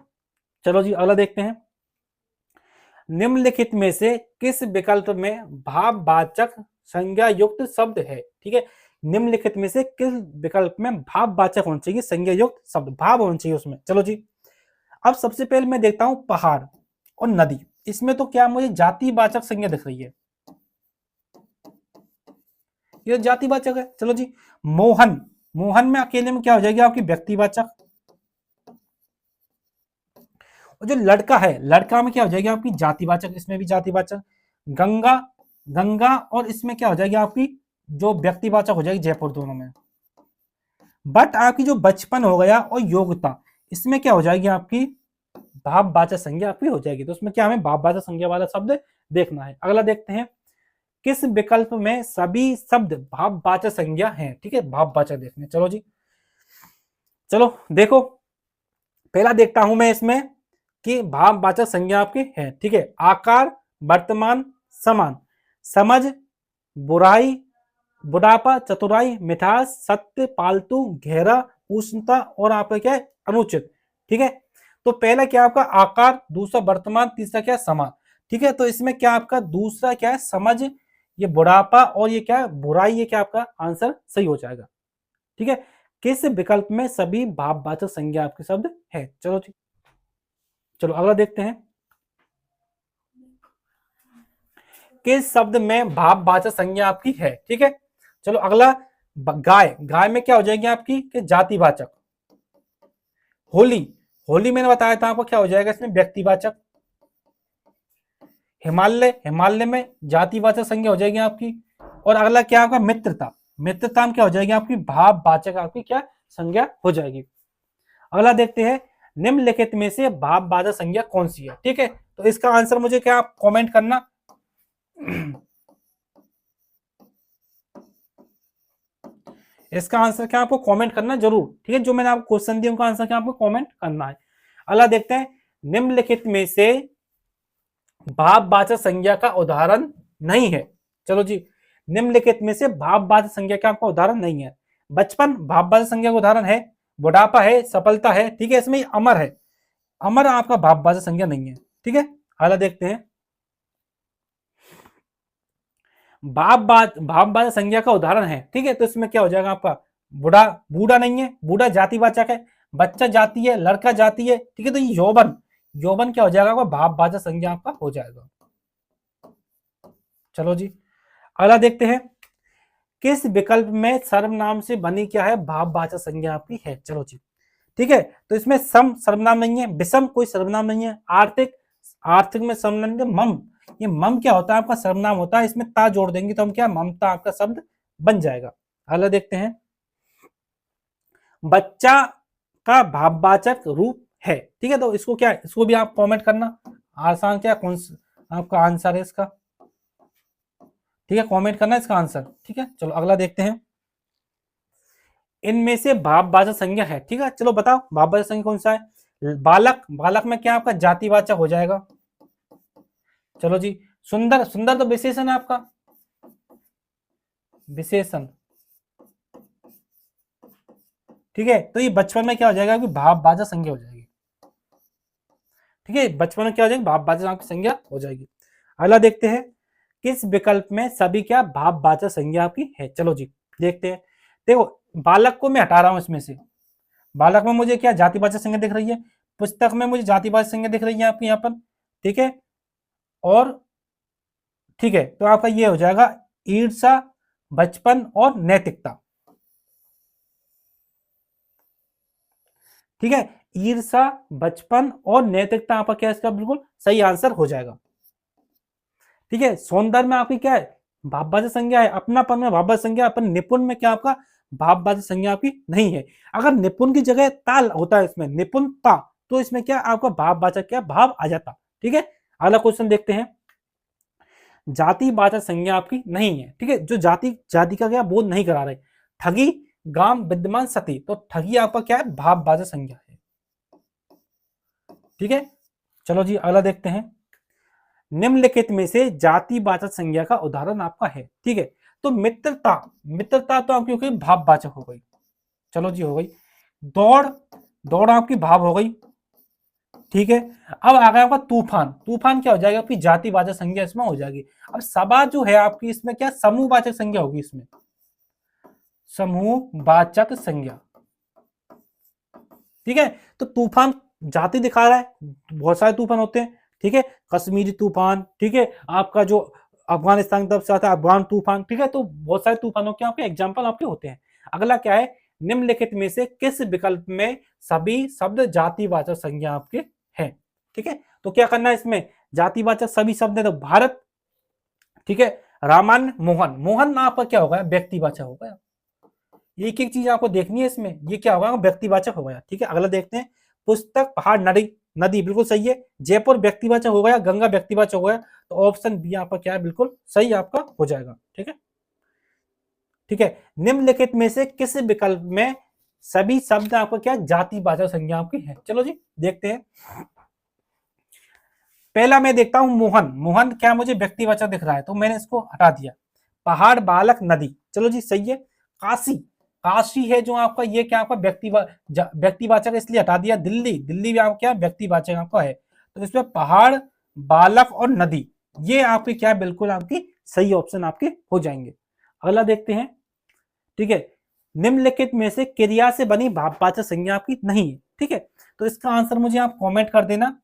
चलो जी अगला देखते हैं, निम्नलिखित में से किस विकल्प में भाववाचक संज्ञा युक्त शब्द है। ठीक है, निम्नलिखित में से किस विकल्प में भाववाचक होना चाहिए संज्ञा युक्त शब्द, भाव होना चाहिए उसमें। चलो जी, अब सबसे पहले मैं देखता हूं पहाड़ और नदी, इसमें तो क्या मुझे जातिवाचक संज्ञा दिख रही है, ये जातिवाचक है। चलो जी, मोहन, मोहन में अकेले में क्या हो जाएगी आपकी व्यक्तिवाचक, और जो लड़का है लड़का में क्या हो जाएगी आपकी जातिवाचक, इसमें भी जातिवाचक। गंगा, गंगा और इसमें क्या हो जाएगी आपकी जो व्यक्तिवाचक हो जाएगी जयपुर, दोनों में। बट आपकी जो बचपन हो गया और योग्यता, इसमें क्या हो जाएगी आपकी भाववाचक संज्ञा आपकी हो जाएगी। तो उसमें क्या हमें भाववाचक संज्ञा वाला शब्द देखना है। अगला देखते हैं, किस विकल्प में सभी शब्द भाववाचक संज्ञा हैं। ठीक है, भाववाचक देखने। चलो जी, चलो देखो, पहला देखता हूं मैं इसमें कि भाववाचक संज्ञा आपकी है। ठीक है, आकार, वर्तमान, समान, समझ, बुराई, बुढ़ापा, चतुराई, मिठास, सत्य, पालतू, गहरा, उष्णता और आपका क्या है अनुचित। ठीक है, तो पहला क्या आपका आकार, दूसरा वर्तमान, तीसरा क्या समान। ठीक है, तो इसमें क्या आपका दूसरा क्या है समझ, ये बुढ़ापा और ये क्या है बुराई, ये क्या आपका आंसर सही हो जाएगा। ठीक है, किस विकल्प में सभी भाववाचक संज्ञा आपके शब्द है। चलो जी, चलो अगला देखते हैं, किस शब्द में भाववाचक संज्ञा आपकी है। ठीक है, चलो अगला गाय, गाय में क्या हो जाएगी आपकी कि जातिवाचक। होली, होली मैंने बताया था आपको क्या हो जाएगा इसमें व्यक्तिवाचक। हिमालय, हिमालय में जातिवाचक संज्ञा हो जाएगी आपकी। और अगला क्या आपका मित्रता, मित्रता में क्या हो जाएगी आपकी भाववाचक आपकी क्या संज्ञा हो जाएगी। अगला देखते हैं निम्नलिखित में से भाववाचक संज्ञा कौन सी है। ठीक है, तो इसका आंसर मुझे क्या आप कमेंट करना। इसका आंसर क्या आपको कमेंट करना जरूर। ठीक है, जो मैंने आपको क्वेश्चन दिया उनका आंसर क्या आपको कमेंट करना है। अगला देखते हैं निम्नलिखित में से भाववाचक संज्ञा का उदाहरण नहीं है। चलो जी, निम्नलिखित में से भाववाचक संज्ञा का आपका उदाहरण नहीं है। बचपन भाववाचक संज्ञा का उदाहरण है, बुढ़ापा है, सफलता है। ठीक है, इसमें अमर है, अमर आपका भाववाचक संज्ञा नहीं है। ठीक है, अगला देखते हैं भाववाचक संज्ञा का उदाहरण है। ठीक है, तो इसमें क्या हो जाएगा आपका बूढ़ा, बूढ़ा नहीं है, बूढ़ा जातिवाचक है, बच्चा जाति है, लड़का जाति है। ठीक है, तो यौवन, यौवन क्या हो जाएगा आपका भाववाचक संज्ञा आपका हो जाएगा। चलो जी, अगला देखते हैं किस विकल्प में सर्वनाम से बनी क्या है भाववाचक संज्ञा आपकी है। चलो जी, ठीक है, तो इसमें सम सर्वनाम नहीं है, विषम कोई सर्वनाम नहीं है, आर्थिक, आर्थिक में सर्वनाम नहीं है, मम, ये मम क्या होता है आपका सर्वनाम होता है, इसमें ता जोड़ देंगे तो हम क्या ममता आपका शब्द बन जाएगा। अगला देखते हैं बच्चा का भाववाचक रूप है। ठीक है, तो इसको क्या, इसको भी आप कमेंट करना। आसान क्या कौन आपका आंसर है इसका। ठीक है, कमेंट करना इसका आंसर। ठीक है, चलो अगला देखते हैं इनमें से भाववाचक संज्ञा है। ठीक है, चलो बताओ भाववाचक संज्ञा कौन सा है। बालक, बालक में क्या आपका जातिवाचक हो जाएगा। चलो जी, सुंदर, सुंदर तो विशेषण है आपका, विशेषण। ठीक है, तो ये बचपन में क्या हो जाएगा कि भाववाचक संज्ञा हो जाएगी। ठीक है, बचपन में क्या हो जाएगी भाववाचक संज्ञा हो जाएगी। अगला देखते हैं किस विकल्प में सभी क्या भाववाचक संज्ञा आपकी है। चलो जी, देखते हैं। देखो बालक को मैं हटा रहा हूं इसमें से, बालक में मुझे क्या जातिवाचक संज्ञा दिख रही है, पुस्तक में मुझे जातिवाचक संज्ञा दिख रही है आपकी यहाँ पर। ठीक है, और ठीक है, तो आपका ये हो जाएगा ईर्षा, बचपन और नैतिकता। ठीक है, ईर्षा, बचपन और नैतिकता आपका क्या इसका बिल्कुल सही आंसर हो जाएगा। ठीक है, सौंदर्य में आपकी क्या है भाववाचक संज्ञा है, अपनापन में भाववाचक संज्ञा, अपन निपुण में क्या आपका भाववाचक संज्ञा आपकी नहीं है। अगर निपुण की जगह ताल होता है इसमें निपुणता, तो इसमें क्या आपका भाववाचक क्या भाव आ जाता। ठीक है, अगला क्वेश्चन देखते हैं जातिवाचक संज्ञा आपकी नहीं है। ठीक है, जो जाति, जाति का क्या बोध नहीं करा रहे। ठगी, गाम, विद्यमान, सती, तो ठगी आपका क्या है भाववाचक संज्ञा है। ठीक है, चलो जी अगला देखते हैं निम्नलिखित में से जातिवाचक संज्ञा का उदाहरण आपका है। ठीक है, तो मित्रता, मित्रता तो आपकी हो गई भाववाचक हो गई। चलो जी हो गई। दौड़, दौड़ आपकी भाव हो गई। ठीक है, अब आ गया आपका तूफान, तूफान क्या हो जाएगा आपकी जातिवाचक संज्ञा इसमें हो जाएगी। अब सभा जो है आपकी इसमें क्या समूहवाचक संज्ञा होगी, इसमें समूहवाचक संज्ञा। ठीक है, तो तूफान जाति दिखा रहा है, बहुत सारे तूफान होते हैं। ठीक है, कश्मीरी तूफान, ठीक है, आपका जो अफगानिस्तान की तरफ से आता है अफगान तूफान। ठीक है, तो बहुत सारे तूफानों के आपके एग्जाम्पल आपके होते हैं। अगला क्या है निम्नलिखित में से किस विकल्प में सभी शब्द जातिवाचक संज्ञा आपके हैं। ठीक है, तो क्या करना है इसमें जातिवाचक सभी शब्द है, तो भारत। ठीक है, रामायण, मोहन, मोहन आपका क्या होगा व्यक्तिवाचक होगा। एक एक चीज आपको देखनी है इसमें, ये क्या होगा व्यक्तिवाचक हो गया। ठीक है, अगला देखते हैं पुस्तक, पहाड़, नदी, नदी बिल्कुल सही है। जयपुर व्यक्तिवाचक हो गया, गंगा व्यक्तिवाचक हो गया, तो ऑप्शन बी आपका क्या है बिल्कुल सही आपका हो जाएगा। ठीक है, ठीक है, निम्नलिखित में से किस विकल्प में सभी शब्द आपका क्या जातिवाचक संज्ञा आपकी है। चलो जी देखते हैं। पहला मैं देखता हूं मोहन, मोहन क्या मुझे व्यक्तिवाचक दिख रहा है तो मैंने इसको हटा दिया। पहाड़, बालक, नदी, चलो जी सही है। काशी, काशी है जो आपका ये क्या आपका व्यक्तिवाचक इसलिए हटा दिया। दिल्ली, दिल्ली भी आपका क्या व्यक्तिवाचक आपका है, तो इसमें पहाड़, बालक और नदी ये आपकी क्या बिल्कुल आपकी सही ऑप्शन आपके हो जाएंगे। अगला देखते हैं। ठीक है, निम्नलिखित में से क्रिया से बनी भाववाचक संज्ञा आपकी नहीं है। ठीक है, तो इसका आंसर मुझे आप कमेंट कर देना।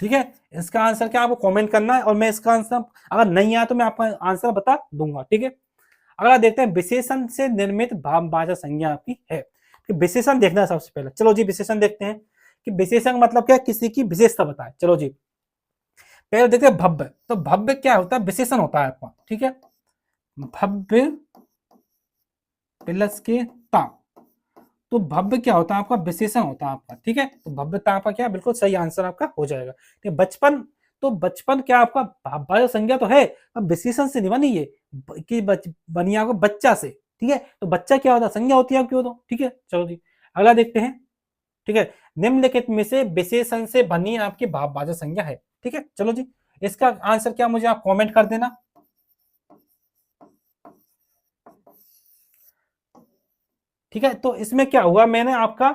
ठीक है, इसका आंसर क्या आपको कमेंट करना है, और मैं इसका आंसर अगर नहीं आया तो मैं आपका आंसर बता दूंगा। ठीक है, अगला देखते हैं विशेषण से निर्मित भाववाचक संज्ञा आपकी है कि विशेषण देखना है सबसे पहले। चलो जी विशेषण देखते हैं कि विशेषण मतलब क्या, किसी की विशेषता बताए। चलो जी पहले देखते हैं भव्य। तो भव्य क्या होता है, विशेषण होता है आपका। ठीक है, भव्य प्लस के ता, तो भव्य क्या होता है आपका, विशेषण होता है आपका। ठीक है, तो भव्यता आपका क्या, बिल्कुल सही आंसर आपका हो जाएगा। ठीक है, बचपन, तो बचपन क्या आपका भाववाचक संज्ञा तो है, अब विशेषण से नहीं बनी ये कि बनी आपको बच्चा से। ठीक है, तो बच्चा क्या होता है, संज्ञा होती है आपकी वो तो। ठीक है, चलो जी अगला देखते हैं। ठीक है, निम्नलिखित में से विशेषण से बनी आपकी भाववाचक संज्ञा है। ठीक है, चलो जी इसका आंसर क्या मुझे आप कमेंट कर देना। ठीक है, तो इसमें क्या हुआ, मैंने आपका,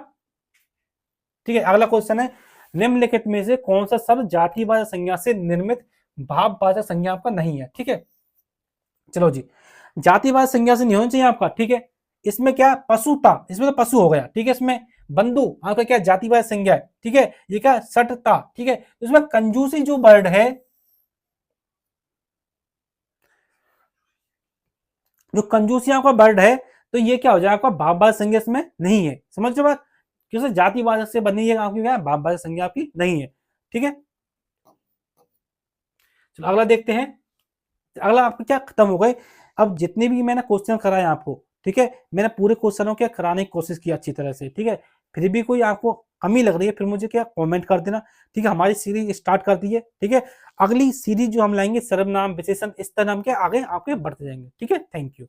ठीक है अगला क्वेश्चन है, निम्नलिखित में से कौन सा शब्द जातिवाचक संज्ञा से निर्मित भाववाचक संज्ञा आपका नहीं है। ठीक है, चलो जी जातिवाचक संज्ञा से नहीं होना चाहिए आपका। ठीक है, इसमें क्या पशुता, इसमें तो पशु हो गया। ठीक है, इसमें बंधु आपका क्या जातिवाचक संज्ञा है। ठीक है, ये क्या सटता। ठीक है, इसमें कंजूसी जो वर्ड है, जो कंजूसी आपका वर्ड है, तो ये क्या हो जाएगा आपका भाववाचक संज्ञा इसमें नहीं है। समझ रहे बात, क्योंकि जातिवाचक से बनी है आपकी क्या भाववाचक संज्ञा आपकी नहीं है। ठीक है, चलो अगला देखते हैं। अगला आपका क्या खत्म हो गए। अब जितने भी मैंने क्वेश्चन कराए आपको, ठीक है, मैंने पूरे क्वेश्चनों के कराने की कोशिश की अच्छी तरह से। ठीक है, फिर भी कोई आपको कमी लग रही है, फिर मुझे क्या कमेंट कर देना। ठीक है, हमारी सीरीज स्टार्ट कर दी है। ठीक है, अगली सीरीज जो हम लाएंगे सर्वनाम विशेषण, इस तरह हम क्या आगे आपके बढ़ते जाएंगे। ठीक है, थैंक यू।